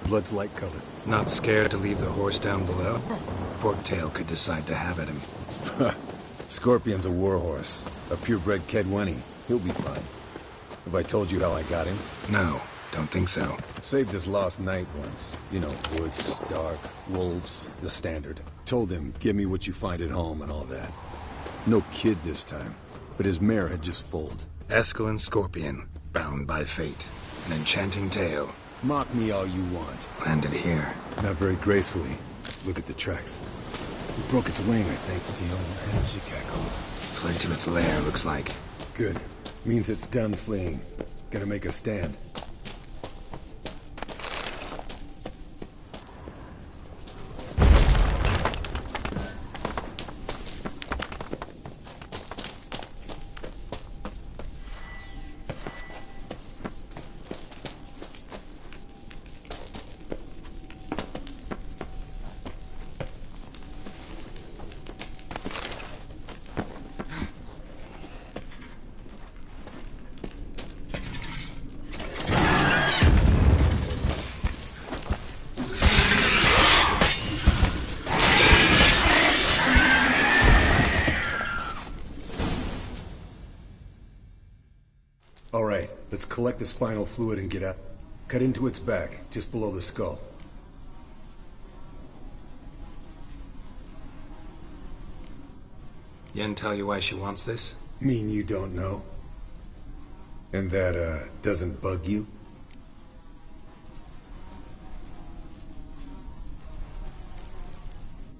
Blood's light-colored. Not scared to leave the horse down below? Forktail could decide to have at him. Scorpion's a warhorse. A purebred Kedwenny. He'll be fine. Have I told you how I got him? No, don't think so. Saved his lost knight once. You know, woods, dark, wolves, the standard. Told him, give me what you find at home and all that. No kid this time, but his mare had just foaled. Eskel Scorpion, bound by fate. An enchanting tale. Mock me all you want. Landed here. Not very gracefully. Look at the tracks. It broke its wing, I think, the old man's Shikako. Fled to its lair, looks like. Good. Means it's done fleeing. Gotta make a stand. All right, let's collect the spinal fluid and get up. Cut into its back, just below the skull. Yen tell you why she wants this? Mean you don't know? And that, doesn't bug you?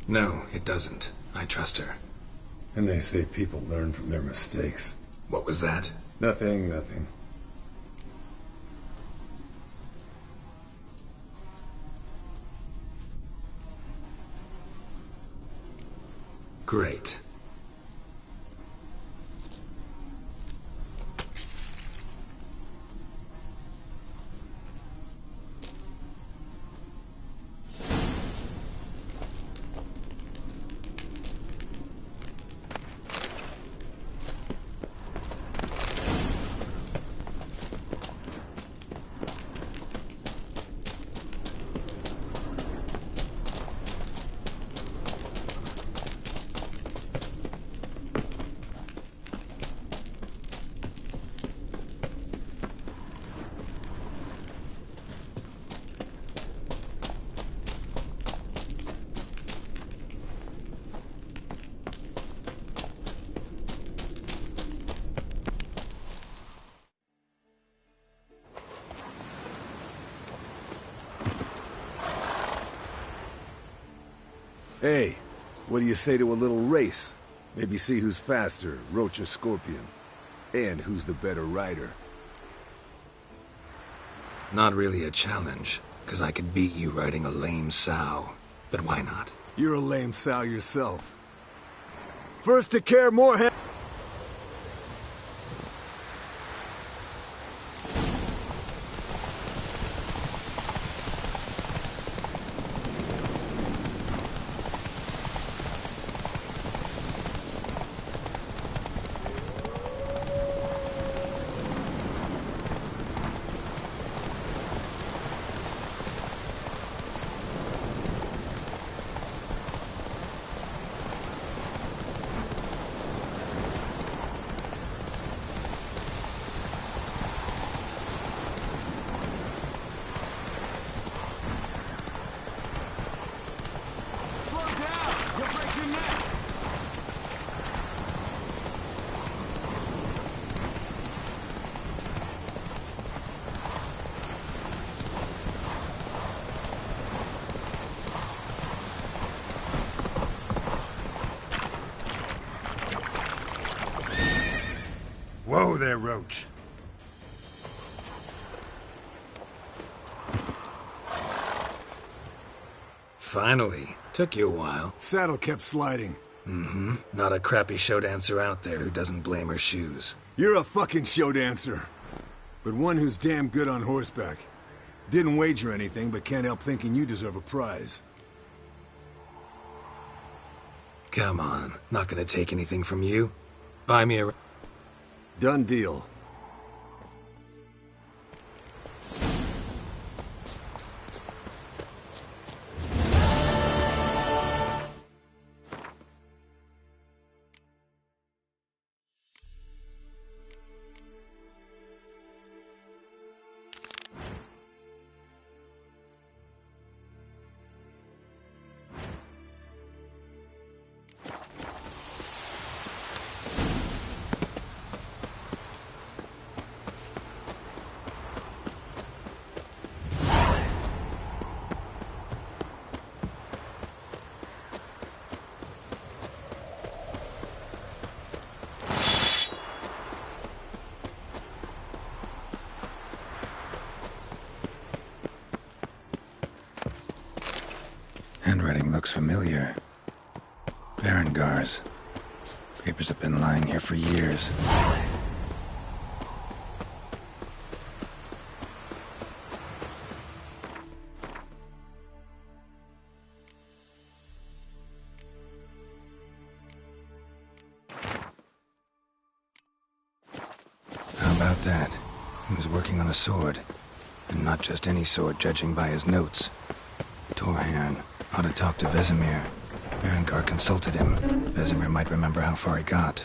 No, it doesn't. I trust her. And they say people learn from their mistakes. What was that? Nothing, nothing. Great. Hey, what do you say to a little race? Maybe see who's faster, Roach or Scorpion. And who's the better rider. Not really a challenge, because I could beat you riding a lame sow. But why not? You're a lame sow yourself. First to care more head. Whoa there, Roach. Finally. Took you a while. Saddle kept sliding. Mm-hmm. Not a crappy show dancer out there who doesn't blame her shoes. You're a fucking show dancer. But one who's damn good on horseback. Didn't wager anything, but can't help thinking you deserve a prize. Come on. Not gonna take anything from you. Buy me a... Done deal. Handwriting looks familiar. Berengar's. Papers have been lying here for years. How about that? He was working on a sword. And not just any sword, judging by his notes. Torhan ought to talk to Vesemir. Berengar consulted him. Vesemir might remember how far he got.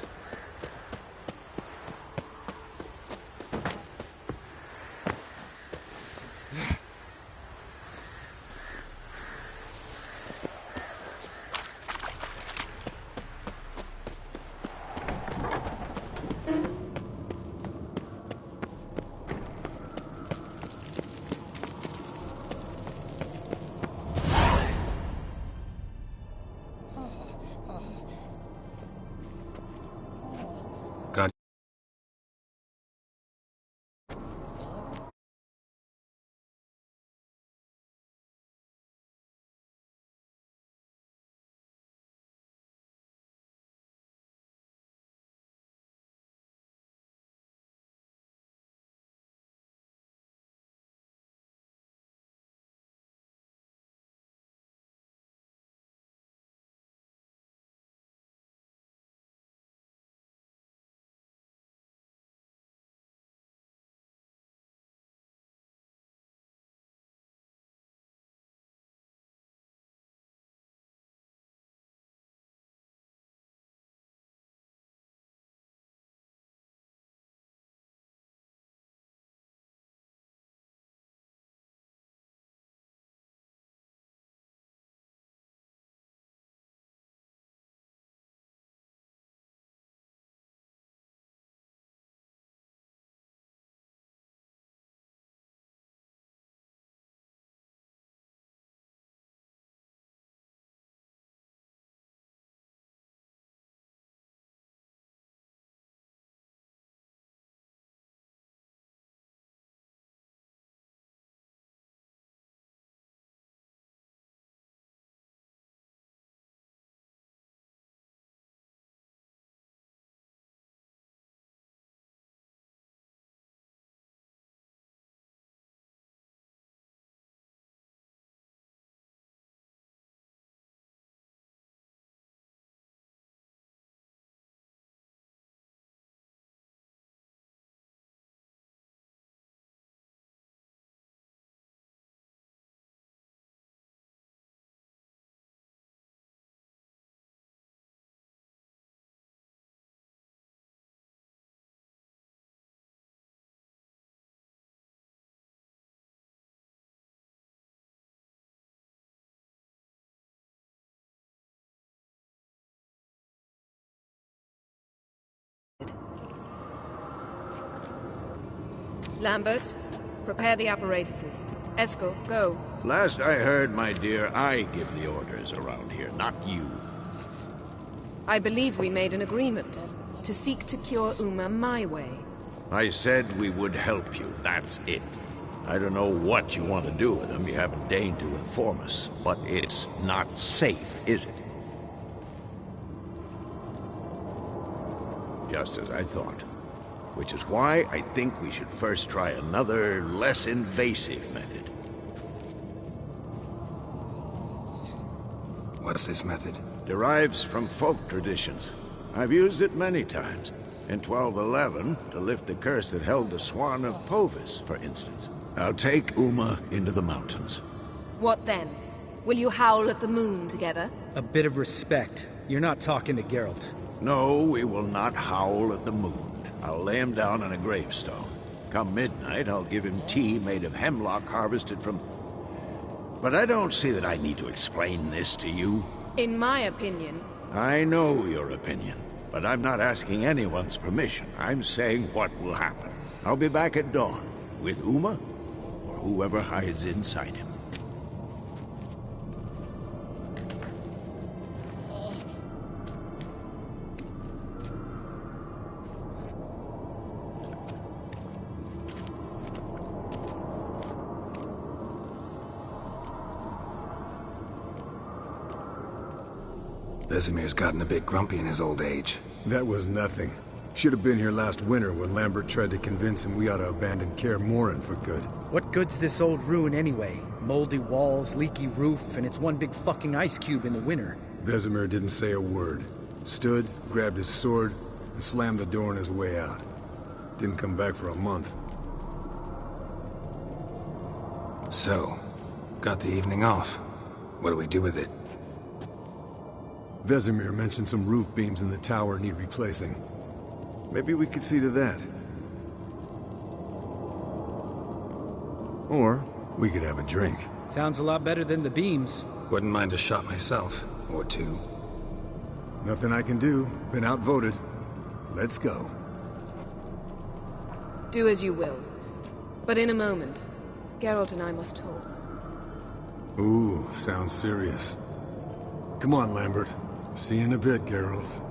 Lambert, prepare the apparatuses. Esco, go. Last I heard, my dear, I give the orders around here, not you. I believe we made an agreement to seek to cure Uma my way. I said we would help you, that's it. I don't know what you want to do with them, you haven't deigned to inform us, but it's not safe, is it? Just as I thought. Which is why I think we should first try another, less invasive method. What's this method? Derives from folk traditions. I've used it many times. In 1211, to lift the curse that held the Swan of Povis, for instance. I'll take Uma into the mountains. What then? Will you howl at the moon together? A bit of respect. You're not talking to Geralt. No, we will not howl at the moon. I'll lay him down on a gravestone. Come midnight, I'll give him tea made of hemlock harvested from... But I don't see that I need to explain this to you. In my opinion... I know your opinion, but I'm not asking anyone's permission. I'm saying what will happen. I'll be back at dawn, with Uma, or whoever hides inside him. Vesemir's gotten a bit grumpy in his old age. That was nothing. Should have been here last winter when Lambert tried to convince him we ought to abandon Kaer Morhen for good. What good's this old ruin anyway? Moldy walls, leaky roof, and it's one big fucking ice cube in the winter. Vesemir didn't say a word. Stood, grabbed his sword, and slammed the door on his way out. Didn't come back for a month. So, got the evening off. What do we do with it? Vesemir mentioned some roof beams in the tower need replacing. Maybe we could see to that. Or we could have a drink. Sounds a lot better than the beams. Wouldn't mind a shot myself, or two. Nothing I can do. Been outvoted. Let's go. Do as you will. But in a moment, Geralt and I must talk. Ooh, sounds serious. Come on, Lambert. See you in a bit, Geralt.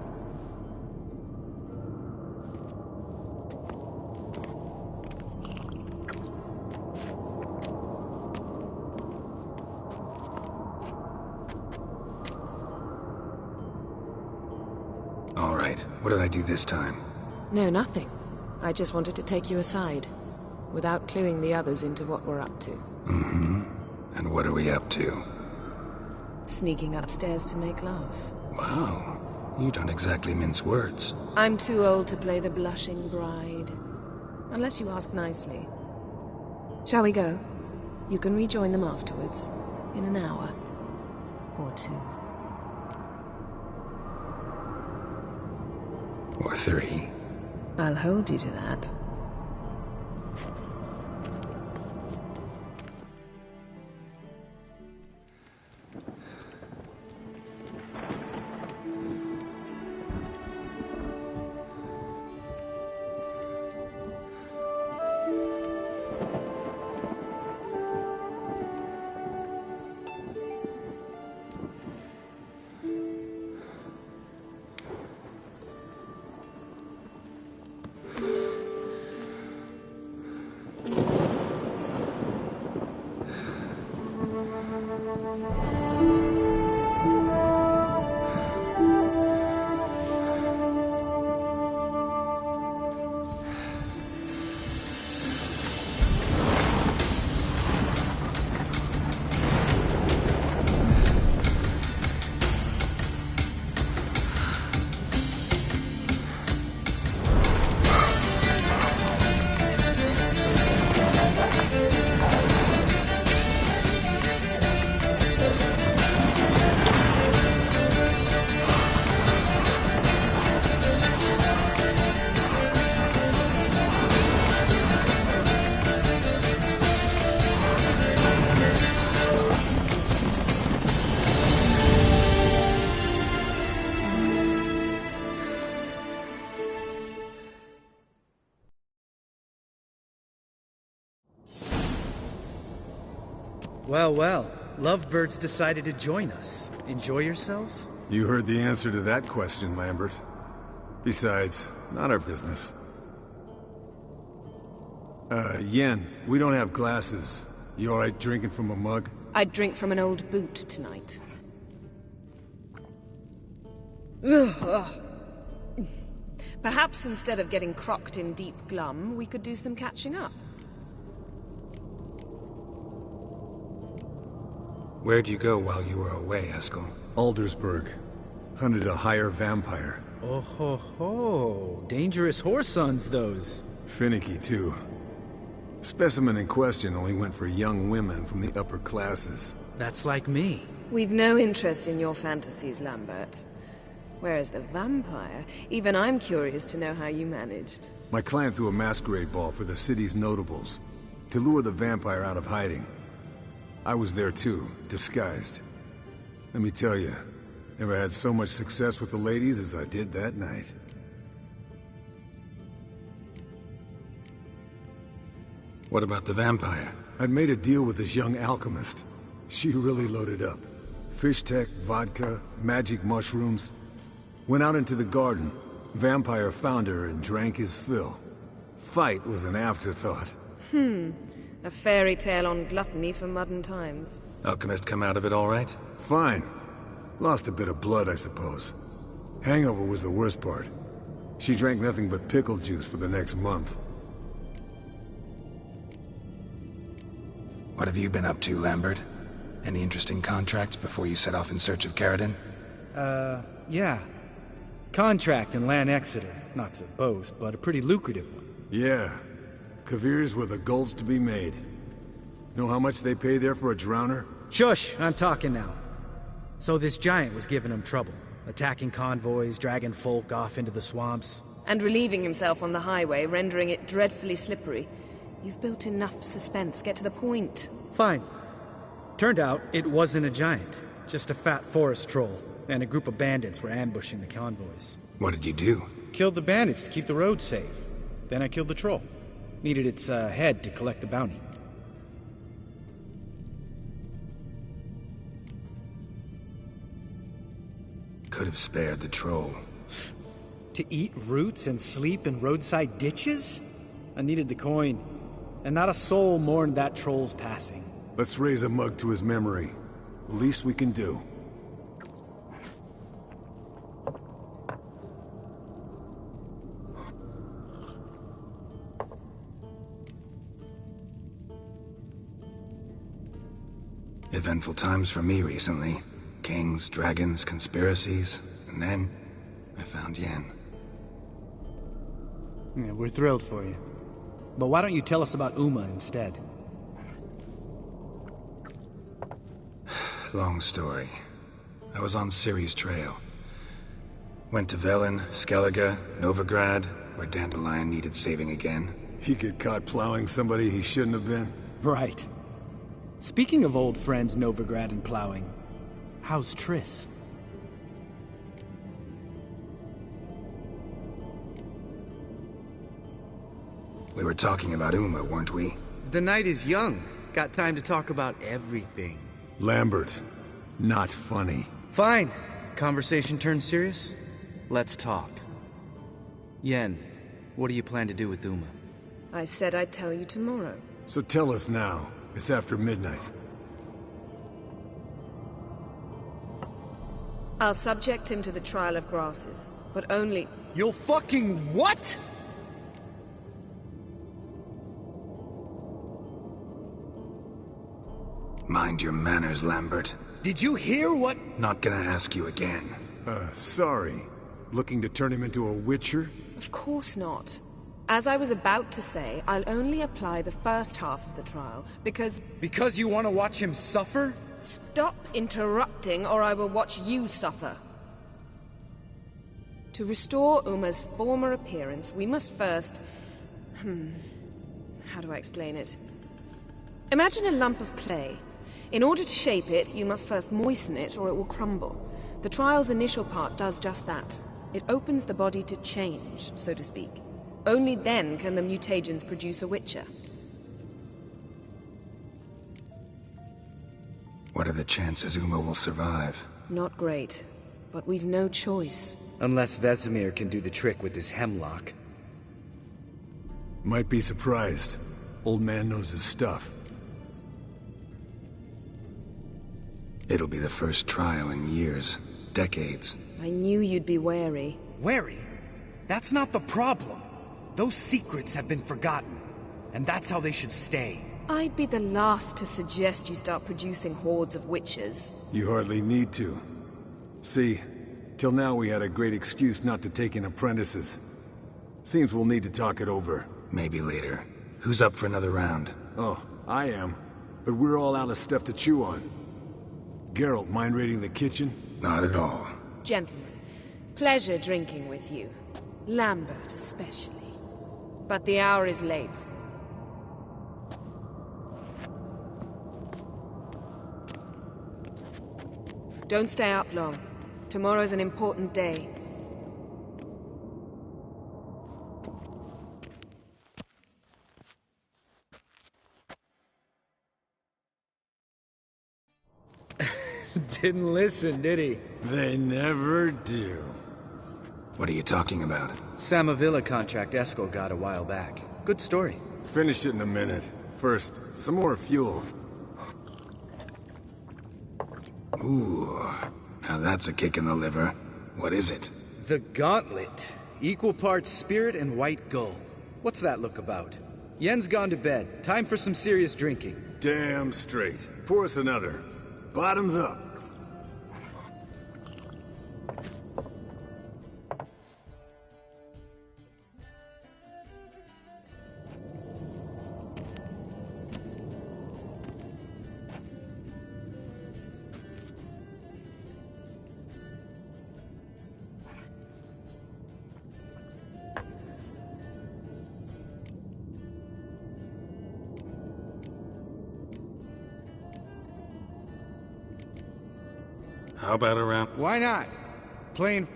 All right, what did I do this time? No, nothing. I just wanted to take you aside, without cluing the others into what we're up to. Mm-hmm. And what are we up to? Sneaking upstairs to make love. Wow. You don't exactly mince words. I'm too old to play the blushing bride. Unless you ask nicely. Shall we go? You can rejoin them afterwards. In an hour. Or two. Or three. I'll hold you to that. Well, well. Lovebirds decided to join us. Enjoy yourselves? You heard the answer to that question, Lambert. Besides, not our business. Yen, we don't have glasses. You alright drinking from a mug? I'd drink from an old boot tonight. Perhaps instead of getting crocked in deep glum, we could do some catching up. Where'd you go while you were away, Eskel? Aldersburg. Hunted a higher vampire. Oh ho ho. Dangerous whoresons, those. Finicky, too. Specimen in question only went for young women from the upper classes. That's like me. We've no interest in your fantasies, Lambert. Whereas the vampire, even I'm curious to know how you managed. My client threw a masquerade ball for the city's notables, to lure the vampire out of hiding. I was there too, disguised. Let me tell you, never had so much success with the ladies as I did that night. What about the vampire? I'd made a deal with this young alchemist. She really loaded up. Fish tech, vodka, magic mushrooms. Went out into the garden. Vampire found her and drank his fill. Fight was an afterthought. A fairy tale on gluttony for modern times. Alchemist come out of it all right? Fine. Lost a bit of blood, I suppose. Hangover was the worst part. She drank nothing but pickle juice for the next month. What have you been up to, Lambert? Any interesting contracts before you set off in search of Caridin? Yeah. Contract in Lan Exeter. Not to boast, but a pretty lucrative one. Yeah. Kavir's were the golds to be made. Know how much they pay there for a drowner? Shush! I'm talking now. So this giant was giving him trouble. Attacking convoys, dragging folk off into the swamps. And relieving himself on the highway, rendering it dreadfully slippery. You've built enough suspense. Get to the point. Fine. Turned out, it wasn't a giant. Just a fat forest troll. And a group of bandits were ambushing the convoys. What did you do? Killed the bandits to keep the road safe. Then I killed the troll. Needed its head to collect the bounty. Could have spared the troll. To eat roots and sleep in roadside ditches? I needed the coin. And not a soul mourned that troll's passing. Let's raise a mug to his memory. The least we can do. Eventful times for me recently. Kings, dragons, conspiracies, and then I found Yen. Yeah, we're thrilled for you. But why don't you tell us about Uma instead? Long story. I was on Ciri's trail. Went to Velen, Skellige, Novigrad, where Dandelion needed saving again. He get caught plowing somebody he shouldn't have been? Right. Speaking of old friends Novigrad and plowing, how's Triss? We were talking about Uma, weren't we? The night is young. Got time to talk about everything. Lambert, not funny. Fine. Conversation turned serious? Let's talk. Yen, what do you plan to do with Uma? I said I'd tell you tomorrow. So tell us now. It's after midnight. I'll subject him to the trial of grasses, but only... You'll fucking what?! Mind your manners, Lambert. Did you hear what— Not gonna ask you again. Sorry. Looking to turn him into a witcher? Of course not. As I was about to say, I'll only apply the first half of the trial, because... Because you want to watch him suffer? Stop interrupting, or I will watch you suffer. To restore Uma's former appearance, we must first... How do I explain it? Imagine a lump of clay. In order to shape it, you must first moisten it, or it will crumble. The trial's initial part does just that. It opens the body to change, so to speak. Only then can the mutagens produce a Witcher. What are the chances Uma will survive? Not great, but we've no choice. Unless Vesemir can do the trick with his hemlock. Might be surprised. Old man knows his stuff. It'll be the first trial in years. Decades. I knew you'd be wary. Wary? That's not the problem. Those secrets have been forgotten, and that's how they should stay. I'd be the last to suggest you start producing hordes of witches. You hardly need to. See, till now we had a great excuse not to take in apprentices. Seems we'll need to talk it over. Maybe later. Who's up for another round? Oh, I am. But we're all out of stuff to chew on. Geralt, mind raiding the kitchen? Not at all. Gentlemen, pleasure drinking with you. Lambert especially. But the hour is late. Don't stay up long. Tomorrow's an important day. Didn't listen, did he? They never do. What are you talking about? Samavilla contract Eskel got a while back. Good story. Finish it in a minute. First, some more fuel. Ooh, Now that's a kick in the liver. What is it? The Gauntlet. Equal parts spirit and white gull. What's that look about? Yen's gone to bed. Time for some serious drinking. Damn straight. Pour us another. Bottoms up. How about a round? Why not? Playing...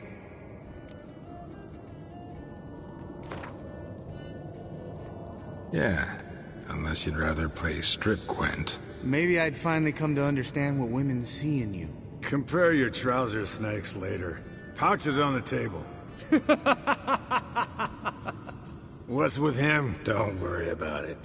Yeah, unless you'd rather play strip Gwent. Maybe I'd finally come to understand what women see in you. Compare your trouser snakes later. Pouch is on the table. What's with him? Don't worry about it.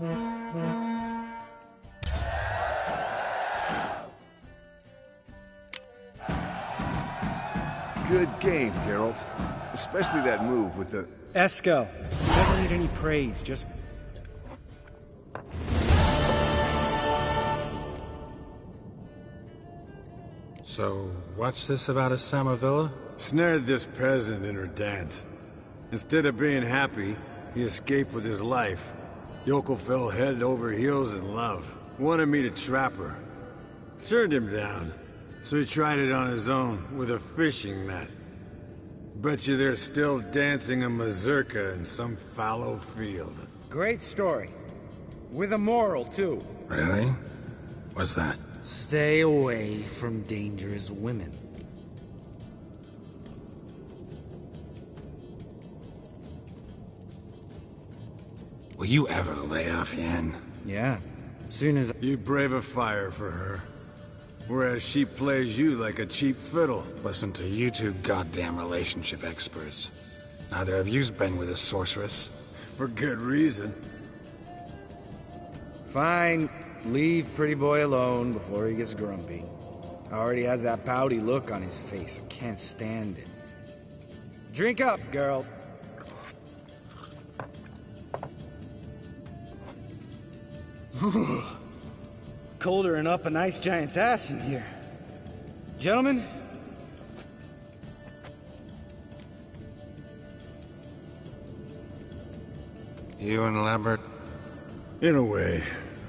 Good game, Geralt. Especially that move with the... Eskel. He doesn't need any praise, just... So, what's this about a Samavilla? Snared this peasant in her dance. Instead of being happy, he escaped with his life. Yoko fell head over heels in love. Wanted me to trap her. Turned him down. So he tried it on his own, with a fishing net. Bet you they're still dancing a mazurka in some fallow field. Great story. With a moral, too. Really? What's that? Stay away from dangerous women. Will you ever lay off, Yen? Yeah. Soon as... You brave a fire for her. Whereas she plays you like a cheap fiddle. Listen to you two goddamn relationship experts. Neither of you's been with a sorceress. For good reason. Fine. Leave pretty boy alone before he gets grumpy. Already has that pouty look on his face. I can't stand it. Drink up, girl. Colder and up a nice giant's ass in here. Gentlemen? You and Lambert? In a way.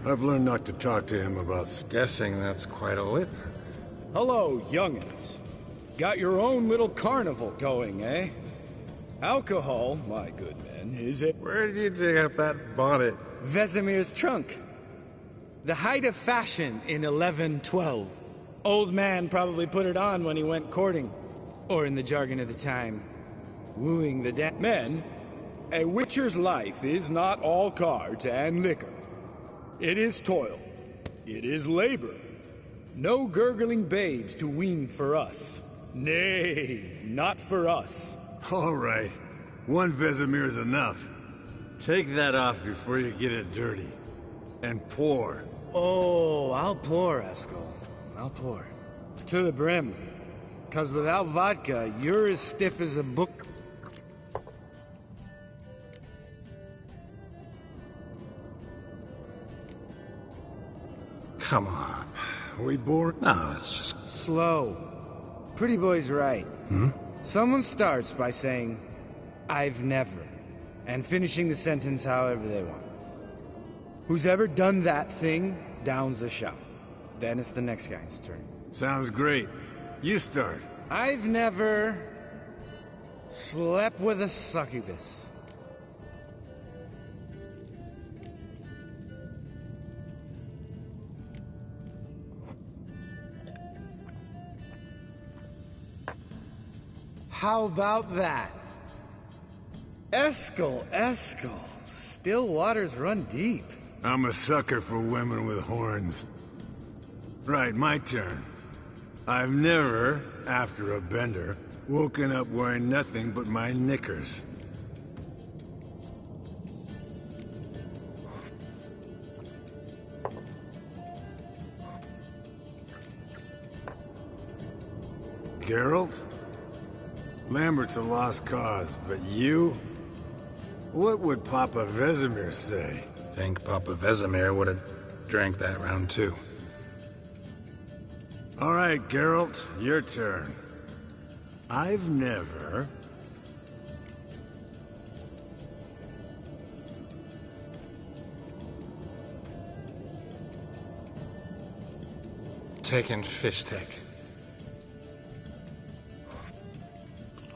I've learned not to talk to him about... Guessing that's quite a lit. Hello, young'uns. Got your own little carnival going, eh? Alcohol, my good men, is it? Where did you dig up that bonnet? Vesemir's trunk. The height of fashion in 1112. Old man probably put it on when he went courting. Or in the jargon of the time, wooing the Men, a witcher's life is not all cards and liquor. It is toil. It is labor. No gurgling babes to wean for us. Nay, not for us. All right. One Vesemir's enough. Take that off before you get it dirty. And pour. Oh, I'll pour, Eskel. I'll pour. To the brim. 'Cause without vodka, you're as stiff as a book. Come on. We bored? No, it's just... Slow. Pretty boy's right. Someone starts by saying, I've never, and finishing the sentence however they want. Who's ever done that thing, downs a shot. Then it's the next guy's turn. Sounds great. You start. I've never slept with a succubus. How about that? Eskel, Eskel. Still waters run deep. I'm a sucker for women with horns. Right, my turn. I've never, after a bender, woken up wearing nothing but my knickers. Geralt? Lambert's a lost cause, but you? What would Papa Vesemir say? Think Papa Vesemir would have drank that round too. All right, Geralt, your turn. I've never... Taken Fistek.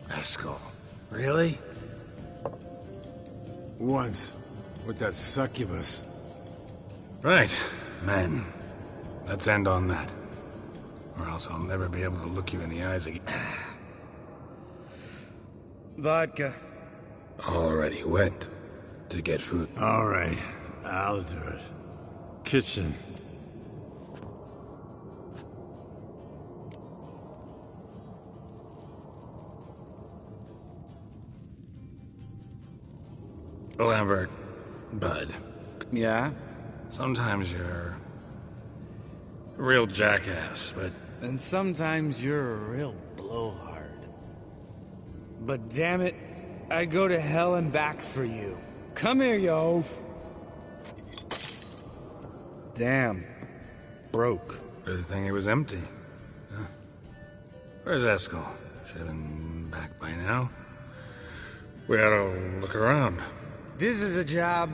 Eskel. Really? Once. With that succubus. Right. Men. Let's end on that. Or else I'll never be able to look you in the eyes again. Vodka. Already went. To get food. All right. I'll do it. Kitchen. Lambert. Bud. Yeah? Sometimes you're a real jackass, but... And sometimes you're a real blowhard. But damn it, I'd go to hell and back for you. Come here, you oaf. Damn. Broke. Good thing it was empty. Huh? Where's Eskel? Should have been back by now. We ought to look around. This is a job.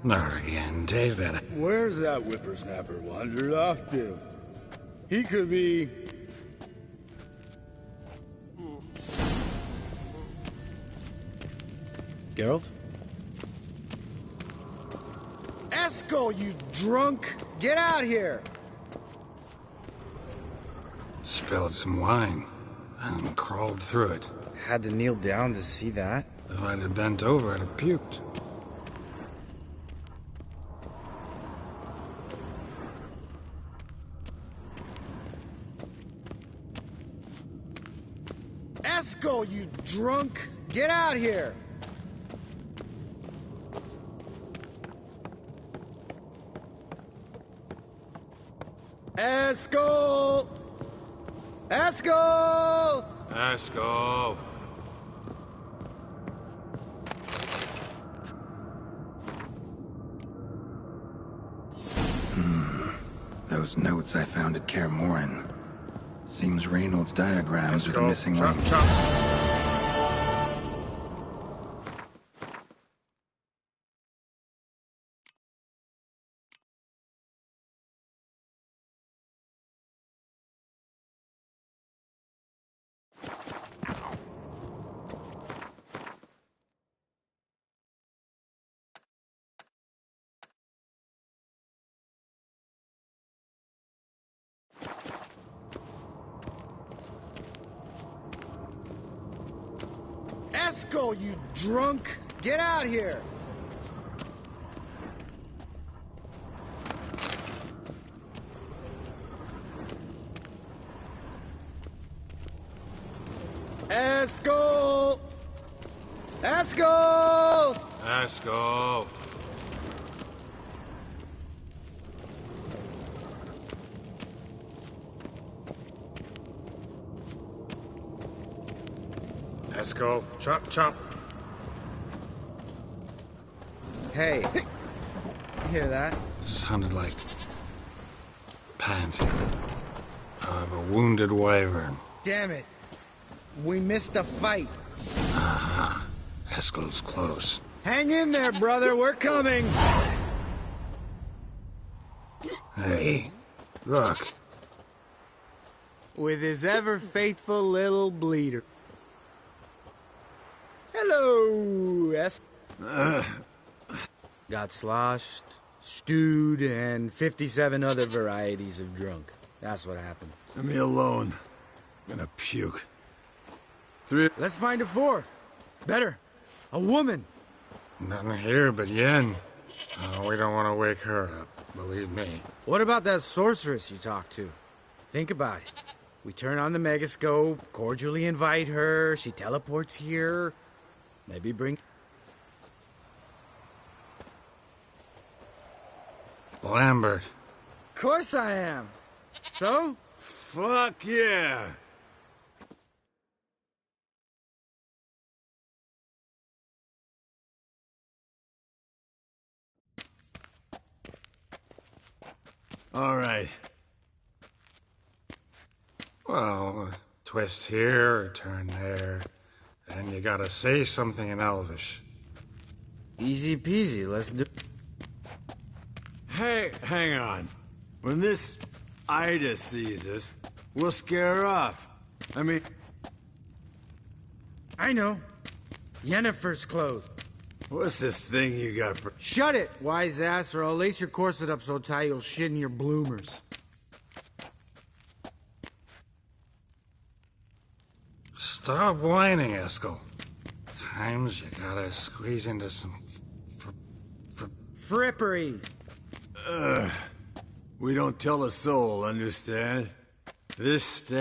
Not again. Take that. Where's that whippersnapper wandered off to? He could be... Geralt? Eskel, you drunk! Get out here! Spilled some wine and crawled through it. Had to kneel down to see that. If I'd have bent over, I'd have puked. Eskel, you drunk! Get out here! Eskel! Eskel! Eskel! Those notes I found at Kaer Morhen. Seems Reynolds' diagrams are the Eskel, missing chop, link. chop. Eskel, you drunk! Get out here! Eskel! Eskel! Eskel! Eskel, chop, chop. Hey, hear that? Sounded like panting of a wounded wyvern. Damn it. We missed a fight. Aha. Eskel's close. Hang in there, brother. We're coming. Hey, look. With his ever faithful little bleeder. Hello, Got sloshed, stewed, and 57 other varieties of drunk. That's what happened. Leave me alone. I'm gonna puke. Let's find a fourth. Better. A woman. Nothing here but Yen. We don't want to wake her up, believe me. What about that sorceress you talked to? Think about it. We turn on the megascope, cordially invite her, she teleports here. Maybe bring... Lambert. Of course I am. So? Fuck yeah! All right. Well, twist here, turn there, and you gotta say something in Elvish. Easy peasy, let's do... Hey, hang on. When this Ida sees us, we'll scare her off. I mean... I know. Yennefer's clothes. What's this thing you got for... Shut it, wise ass, or I'll lace your corset up so tight you'll shit in your bloomers. Stop whining, Eskel. Times you gotta squeeze into some... Frippery. We don't tell a soul, understand? This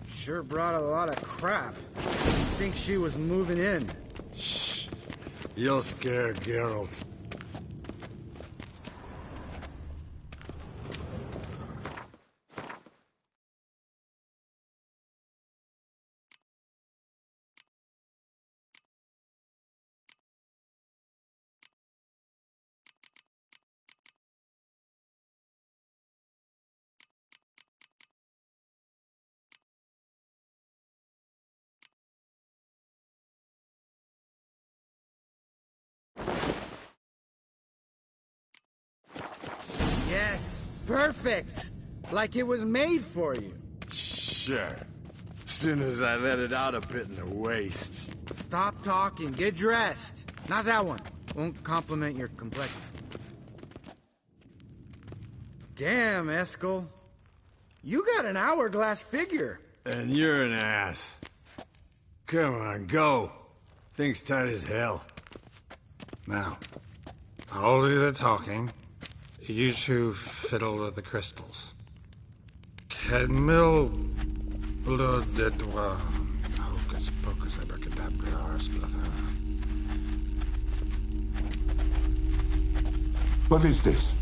Sure brought a lot of crap. think she was moving in. Shh. You'll scare Geralt. Yes, perfect! Like it was made for you. Sure. Soon as I let it out a bit in the waist. Stop talking, get dressed. Not that one. Won't compliment your complexion. Damn, Eskel. You got an hourglass figure. And you're an ass. Come on, go. Thing's tight as hell. Now, I'll do the talking. You two fiddle with the crystals. Cadmil blood de doigt. Hocus pocus abracadabra arsplatha. What is this?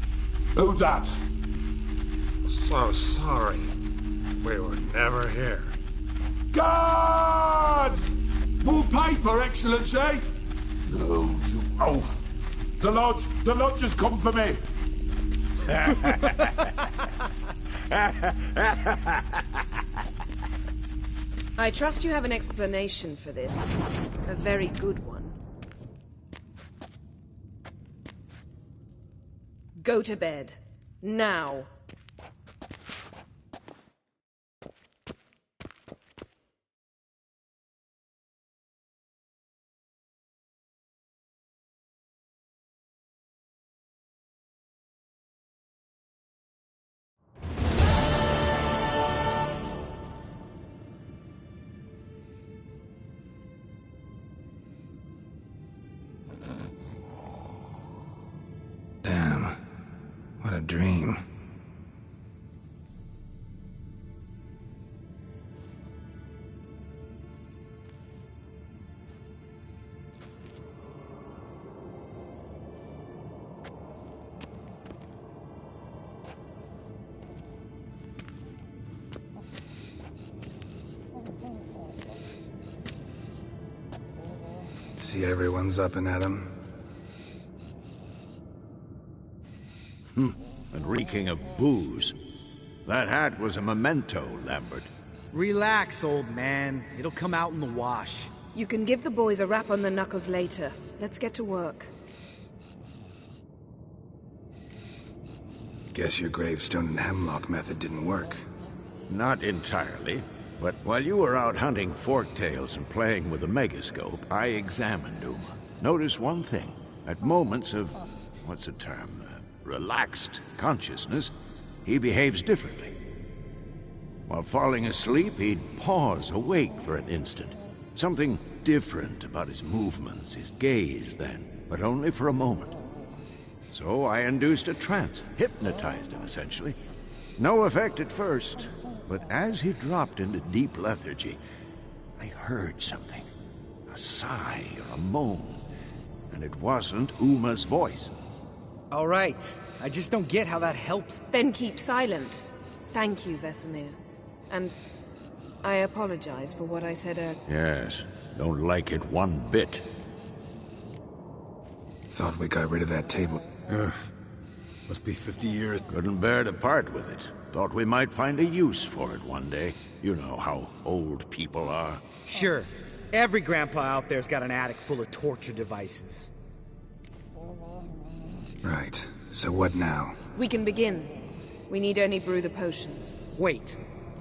Who's that? So sorry. We were never here. Guards! More paper, Excellency! No, you oaf. The lodge has come for me. I trust you have an explanation for this. A very good one. Go to bed. Now. Damn. What a dream. See everyone's up and at 'em. And reeking of booze. That hat was a memento, Lambert. Relax, old man. It'll come out in the wash. You can give the boys a rap on the knuckles later. Let's get to work. Guess your gravestone and hemlock method didn't work. Not entirely, but while you were out hunting forktails and playing with the megascope, I examined Uma. Notice one thing. At moments of, what's the term, relaxed consciousness, he behaves differently. While falling asleep, he'd pause awake for an instant. Something different about his movements, his gaze then, but only for a moment. So I induced a trance, hypnotized him essentially. No effect at first, but as he dropped into deep lethargy, I heard something. A sigh or a moan, and it wasn't Uma's voice. All right. I just don't get how that helps. Then keep silent. Thank you, Vesemir. And I apologize for what I said earlier. Yes, don't like it one bit. Thought we got rid of that table. Must be 50 years. Couldn't bear to part with it. Thought we might find a use for it one day. You know how old people are. Sure. Every grandpa out there's got an attic full of torture devices. Right. So what now? We can begin. We need only brew the potions. Wait.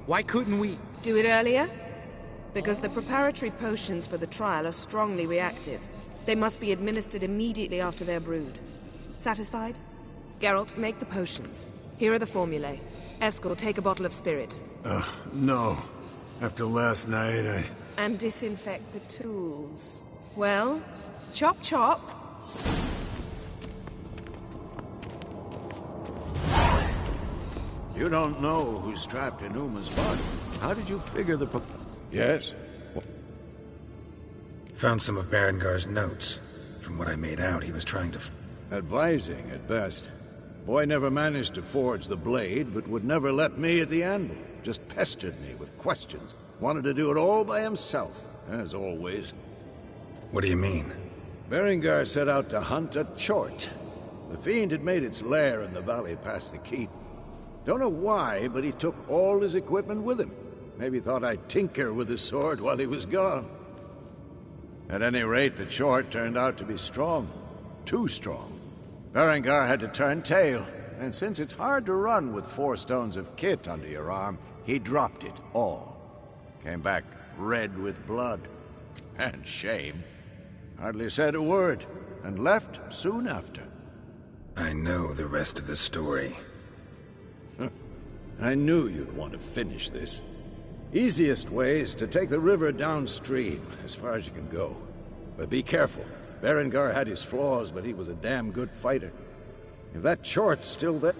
Why couldn't we... Do it earlier? Because the preparatory potions for the trial are strongly reactive. They must be administered immediately after they're brewed. Satisfied? Geralt, make the potions. Here are the formulae. Eskel, take a bottle of spirit. No. After last night, And disinfect the tools. Well, chop chop. You don't know who's trapped in Uma's body. How did you figure the... Yes? Found some of Berengar's notes. From what I made out, he was trying to... Advising, at best. Boy never managed to forge the blade, but would never let me at the anvil. Just pestered me with questions. Wanted to do it all by himself, as always. What do you mean? Berengar set out to hunt a chort. The fiend had made its lair in the valley past the keep. Don't know why, but he took all his equipment with him. Maybe thought I'd tinker with his sword while he was gone. At any rate, the chort turned out to be strong. Too strong. Berengar had to turn tail, and since it's hard to run with 4 stones of kit under your arm, he dropped it all. Came back red with blood. And shame. Hardly said a word, and left soon after. I know the rest of the story. I knew you'd want to finish this. Easiest way is to take the river downstream, as far as you can go. But be careful. Berengar had his flaws, but he was a damn good fighter. If that chort's still there...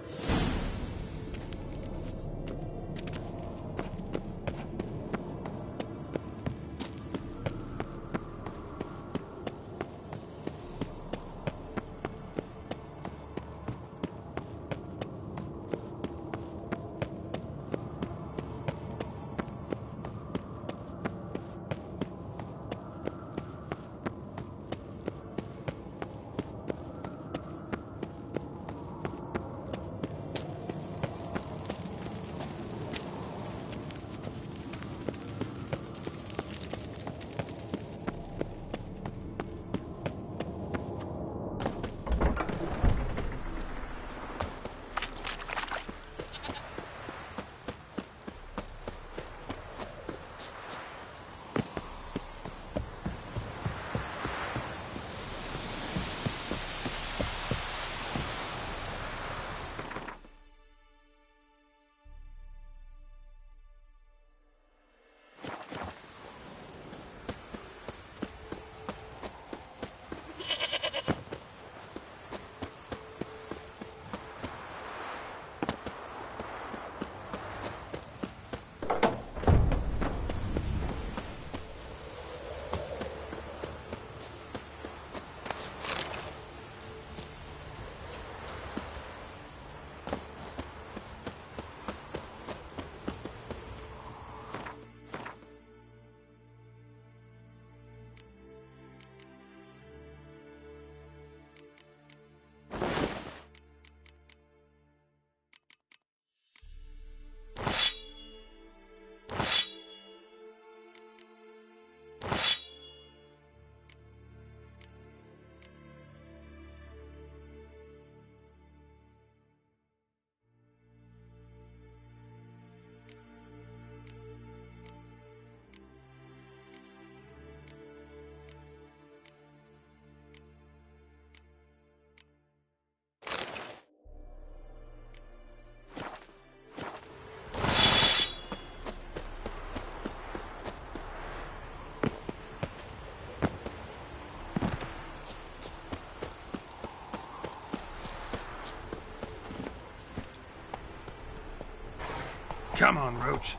Come on, Roach.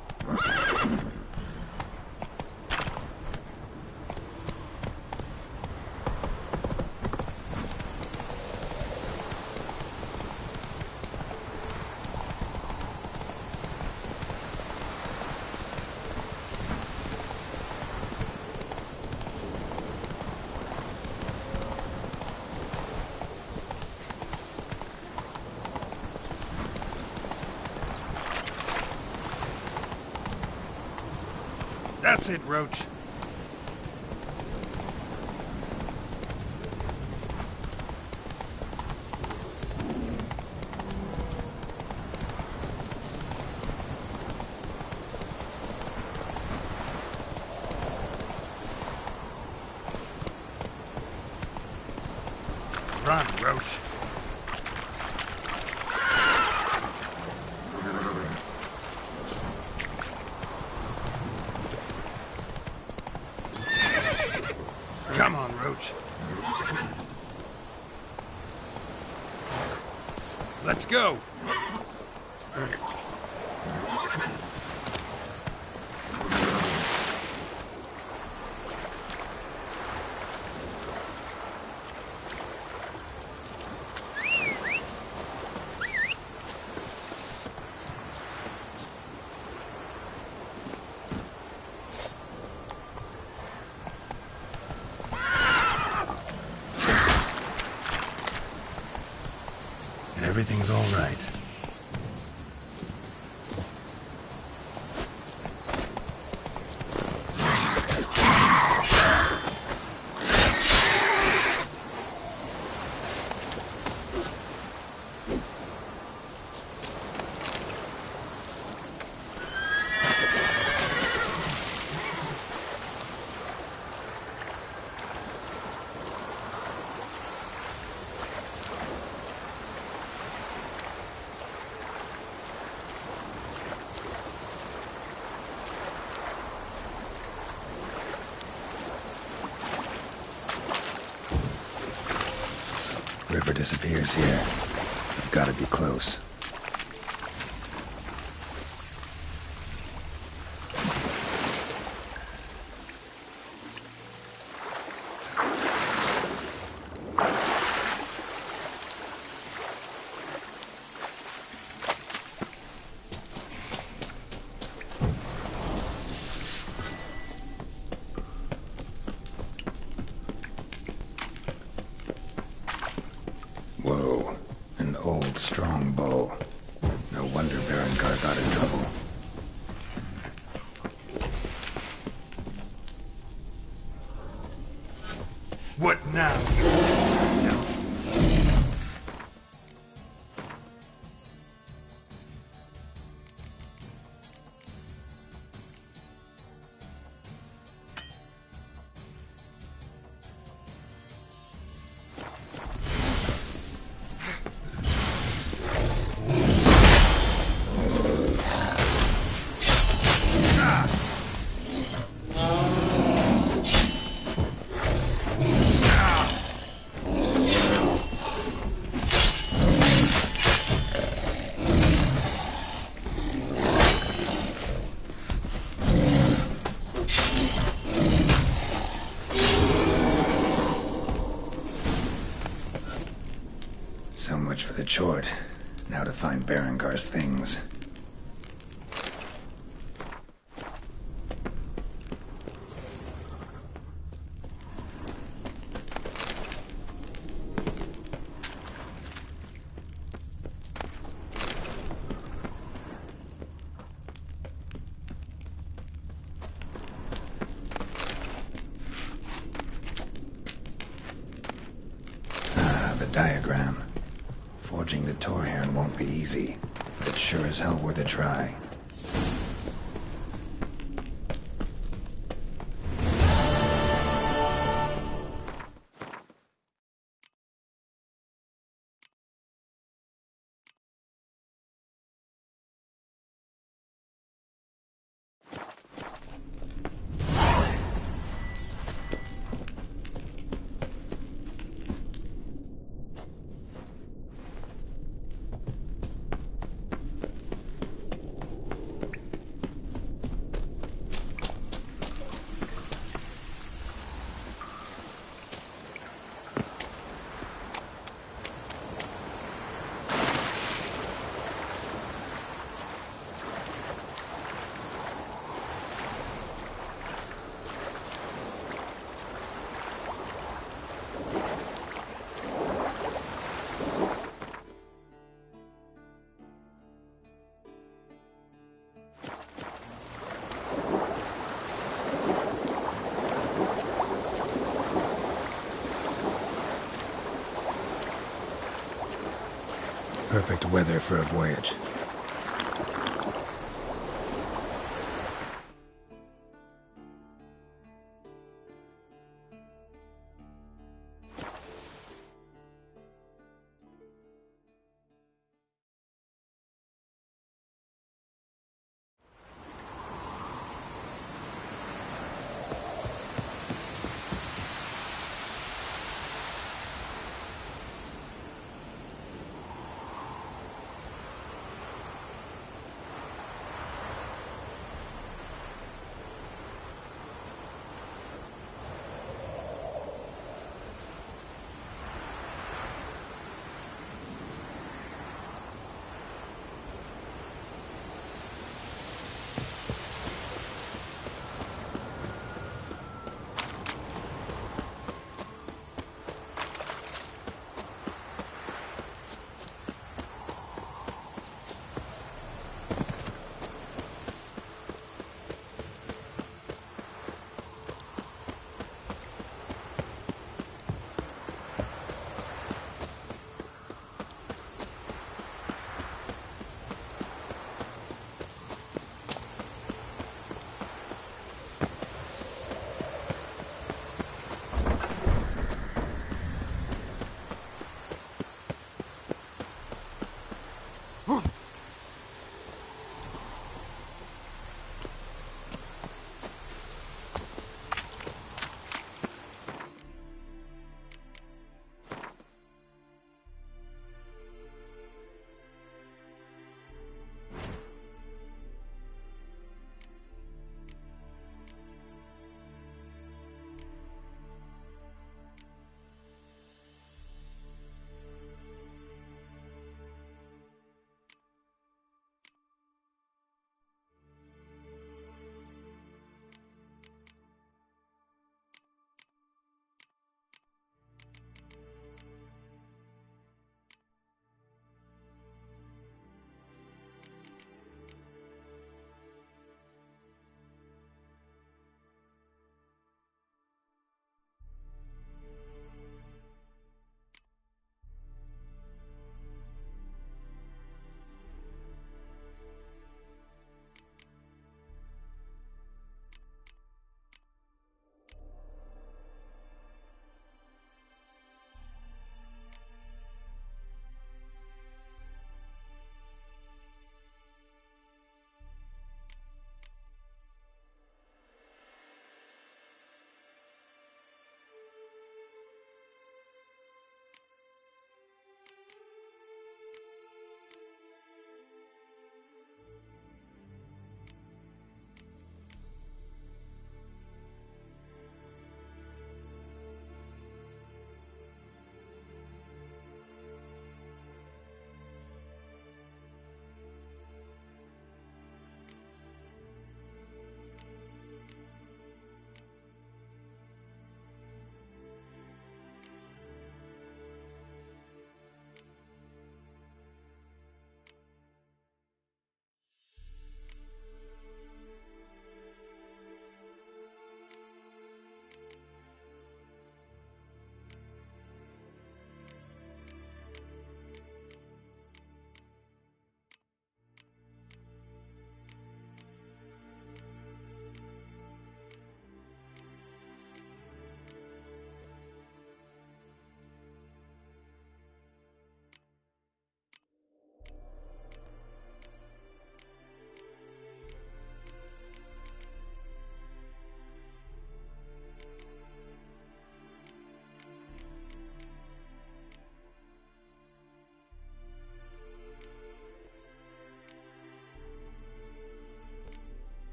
That's it, Roach. Run, Roach. Come on, Roach. Let's go. everything's all right. River disappears here. I've got to be close. Whoa, an old, strong bow. No wonder Berengar got in trouble. What now, you elf? So much for the Chort. Now to find Berengar's things. Ah, the diagram. Forging the Torhorn won't be easy, but it's sure as hell worth a try. Perfect weather for a voyage.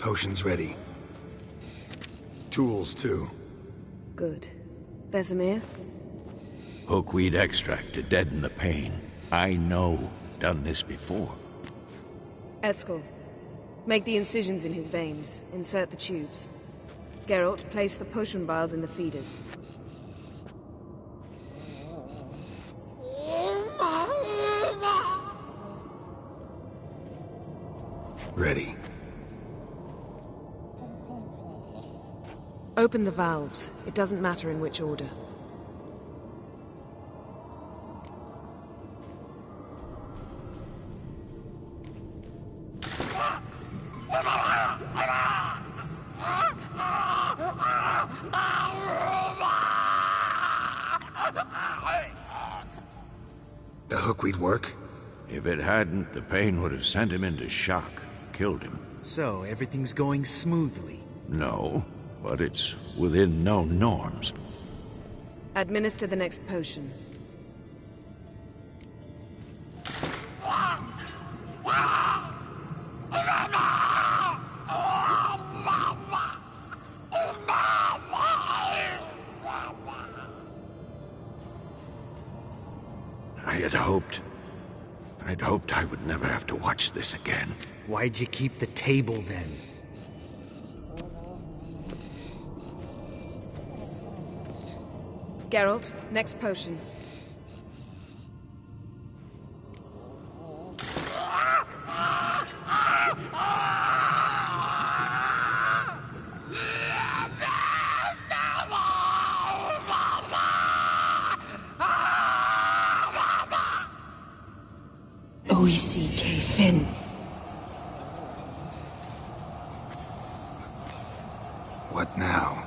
Potion's ready. Tools, too. Good. Vesemir? Hookweed extract to deaden the pain. I know. Done this before. Eskel, make the incisions in his veins. Insert the tubes. Geralt, place the potion vials in the feeders. Ready. Open the valves. It doesn't matter in which order. The hookweed work? If it hadn't, the pain would have sent him into shock. Killed him. So, everything's going smoothly. No, but it's within known norms. Administer the next potion. I'd hoped I would never have to watch this again. Why'd you keep the table then? Geralt, next potion. OECK Finn. What now?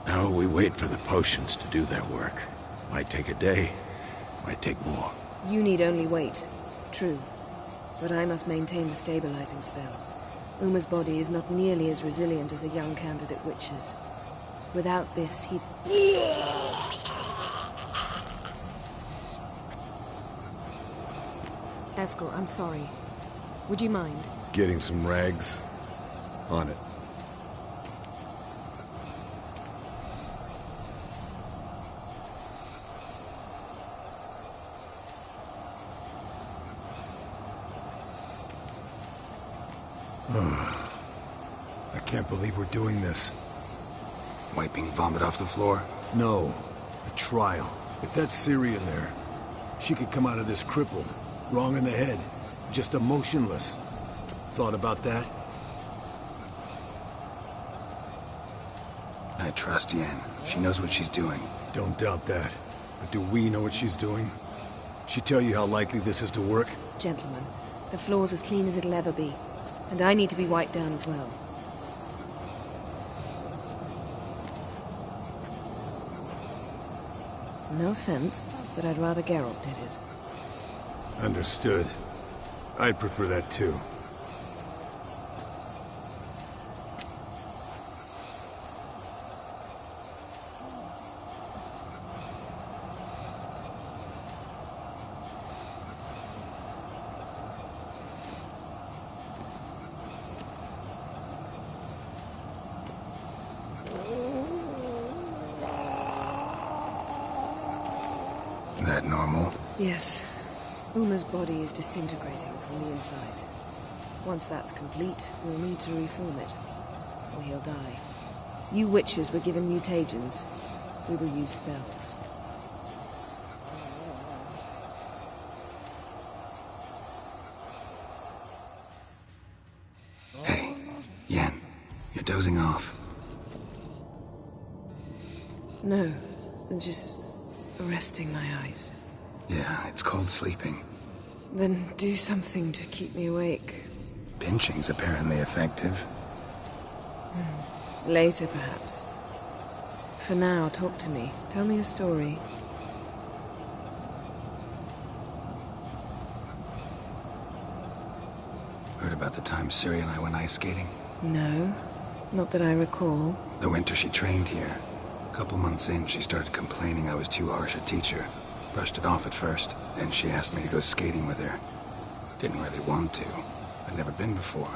Now we wait for the potions to do their work. Might take a day, might take more. You need only wait. True. But I must maintain the stabilizing spell. Uma's body is not nearly as resilient as a young candidate witch's. Without this, he'd... Eskel, I'm sorry. Would you mind? Getting some rags? On it. I can't believe we're doing this. Wiping vomit off the floor? No. A trial. If that's Ciri in there, she could come out of this crippled. Wrong in the head. Just emotionless. Thought about that? I trust Yen. She knows what she's doing. Don't doubt that. But do we know what she's doing? She tell you how likely this is to work? Gentlemen, the floor's as clean as it'll ever be. And I need to be wiped down as well. No offense, but I'd rather Geralt did it. Understood. I'd prefer that too. That normal? Yes. Uma's body is disintegrating from the inside. Once that's complete, we'll need to reform it, or he'll die. You witches were given mutagens. We will use spells. Hey, Yen, you're dozing off. No, just resting my eyes. Yeah, it's called sleeping. Then do something to keep me awake. Pinching's apparently effective. Later, perhaps. For now, talk to me. Tell me a story. Heard about the time Ciri and I went ice skating? No, not that I recall. The winter she trained here. A couple months in, she started complaining I was too harsh a teacher. Brushed it off at first, then she asked me to go skating with her. Didn't really want to. I'd never been before.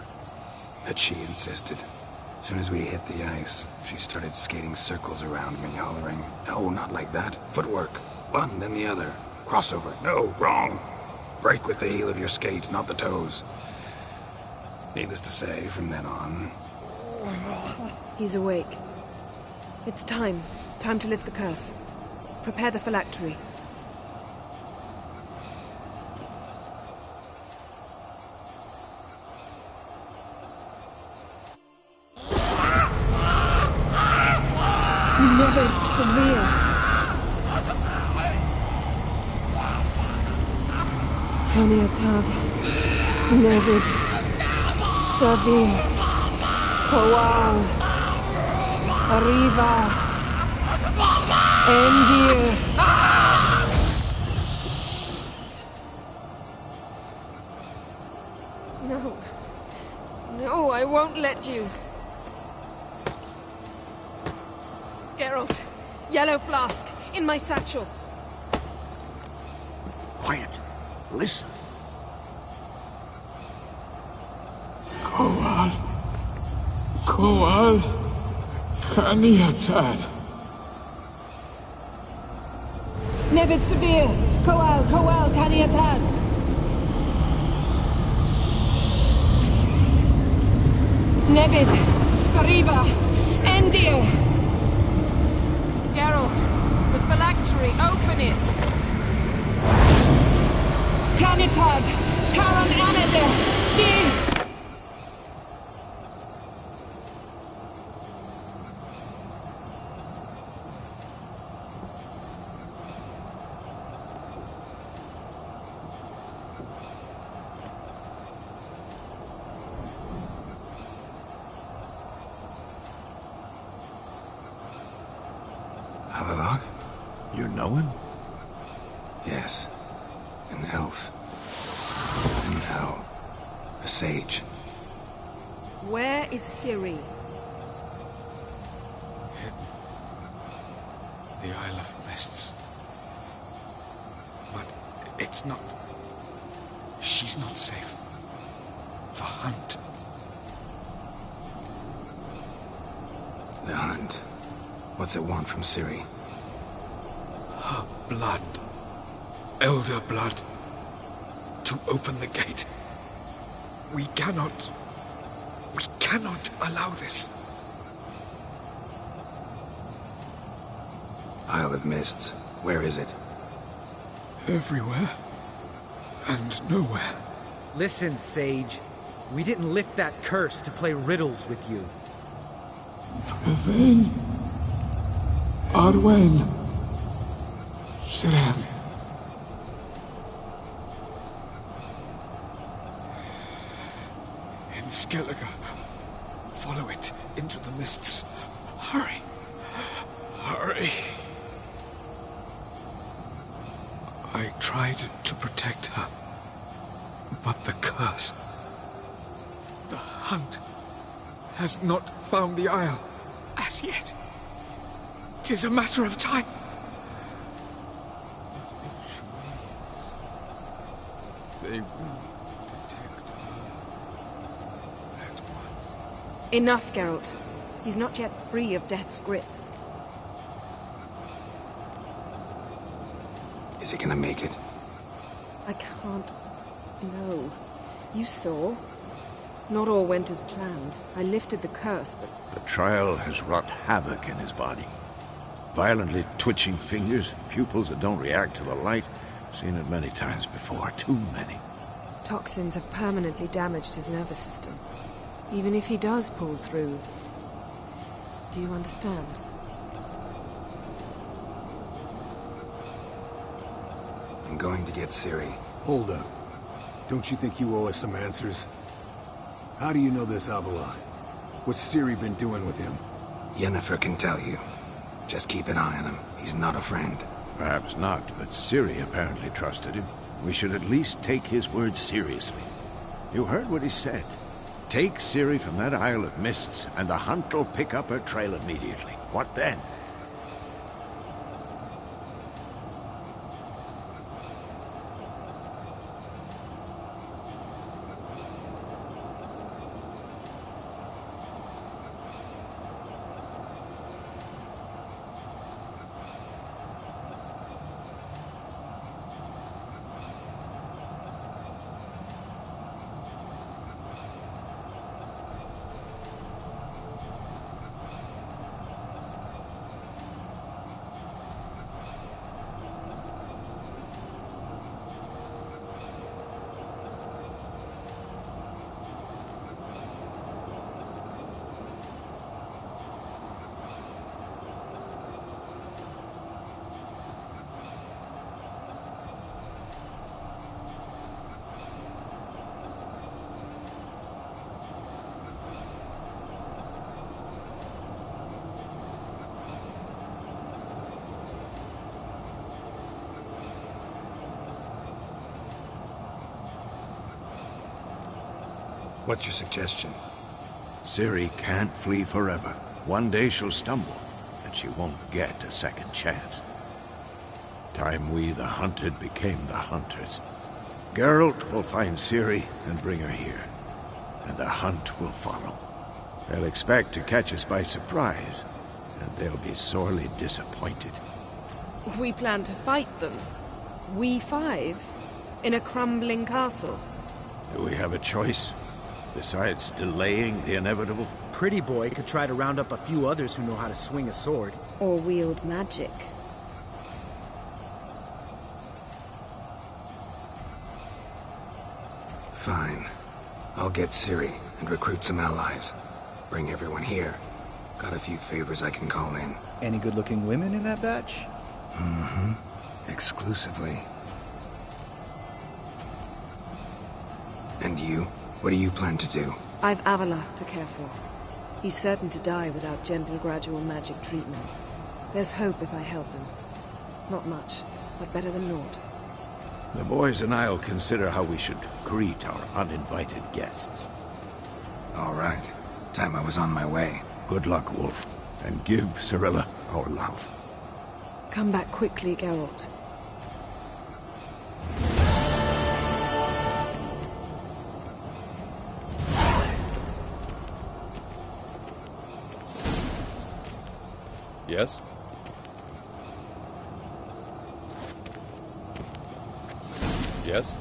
But she insisted. As soon as we hit the ice, she started skating circles around me, hollering, "No, not like that. Footwork. One, then the other. Crossover. No, wrong. Break with the heel of your skate, not the toes." Needless to say, from then on... He's awake. It's time. Time to lift the curse. Prepare the phylactery. Never severe. Peniatad. Nevid. Severe. Kowal. Arriva. Endir. No. No, I won't let you. Geralt, yellow flask, in my satchel. Quiet. Listen. Kowal. Kowal. Kaniatad. Nevid Severe. Kowal. Kowal. Kaniatad. Nevid. Arriva. Endir. Geralt, the phylactery, open it! Canitad! Taran Anada! Dis! Havelok? You know him? Yes. An elf. An owl. A sage. Where is Ciri? Hidden. The Isle of Mists. But it's not... She's not safe. The hunt. The hunt. What's it want from Ciri? Her blood. Elder blood. To open the gate. We cannot allow this. Isle of Mists. Where is it? Everywhere. And nowhere. Listen, Sage. We didn't lift that curse to play riddles with you. Yvain. Arwen. Siren. In Skellige. Follow it into the mists. Hurry. Hurry. I tried to protect her. But the curse... The hunt has not found the Isle as yet. 'Tis a matter of time. They will detect her at once. Enough, Geralt. He's not yet free of death's grip. Is he gonna make it? I can't... No. You saw. Not all went as planned. I lifted the curse, but... The trial has wrought havoc in his body. Violently twitching fingers, pupils that don't react to the light. Seen it many times before, too many. Toxins have permanently damaged his nervous system. Even if he does pull through... Do you understand? I'm going to get Ciri. Hold up. Don't you think you owe us some answers? How do you know this Avalon? What's Ciri been doing with him? Yennefer can tell you. Just keep an eye on him. He's not a friend. Perhaps not, but Ciri apparently trusted him. We should at least take his words seriously. You heard what he said. Take Ciri from that Isle of Mists, and the hunt will pick up her trail immediately. What then? What's your suggestion? Ciri can't flee forever. One day she'll stumble, and she won't get a second chance. Time we, the hunted, became the hunters. Geralt will find Ciri and bring her here, and the hunt will follow. They'll expect to catch us by surprise, and they'll be sorely disappointed. We plan to fight them. We five? In a crumbling castle? Do we have a choice? Besides delaying the inevitable? Pretty Boy could try to round up a few others who know how to swing a sword. Or wield magic. Fine. I'll get Ciri and recruit some allies. Bring everyone here. Got a few favors I can call in. Any good-looking women in that batch? Mm-hmm. Exclusively. And you? What do you plan to do? I've Avallac'h to care for. He's certain to die without gentle, gradual magic treatment. There's hope if I help him. Not much, but better than naught. The boys and I'll consider how we should greet our uninvited guests. All right. Time I was on my way. Good luck, Wolf. And give Cirilla our love. Come back quickly, Geralt. Yes? Yes?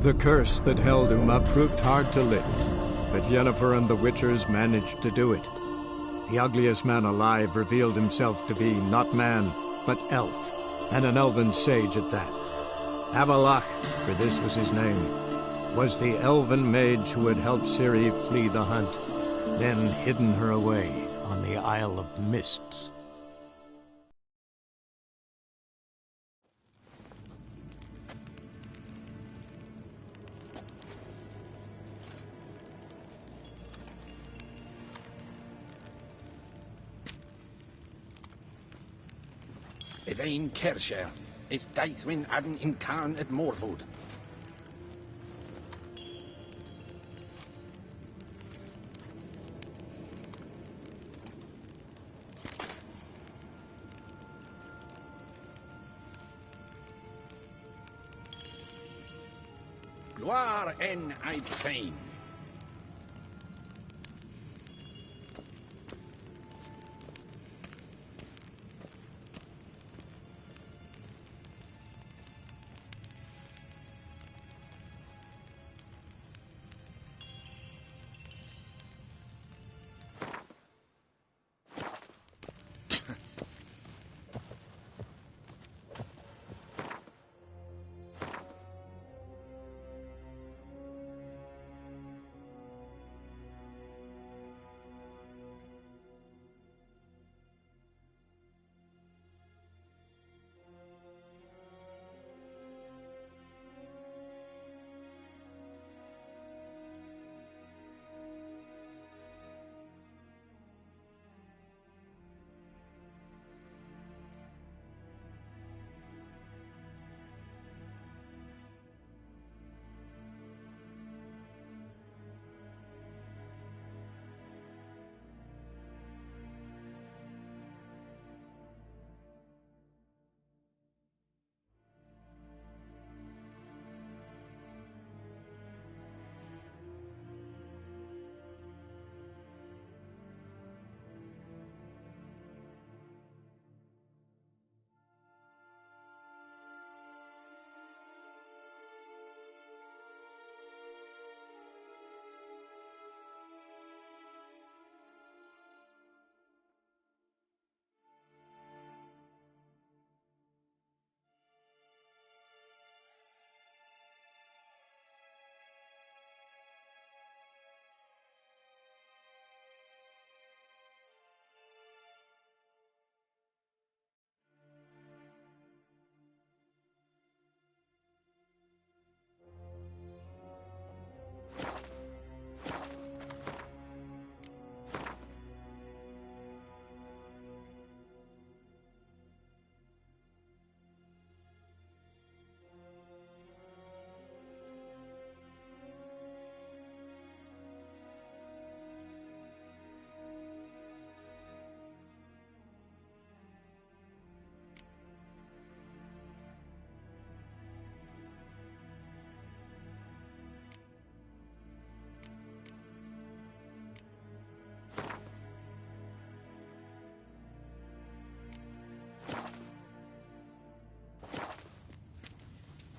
The curse that held Uma proved hard to lift, but Yennefer and the Witchers managed to do it. The ugliest man alive revealed himself to be not man, but elf, and an elven sage at that. Avallac'h, for this was his name, was the elven mage who had helped Ciri flee the hunt, then hidden her away on the Isle of Mists. Evain Kershire is Daithwin Adden in Khan at Morwood. Gloire en Eidfain.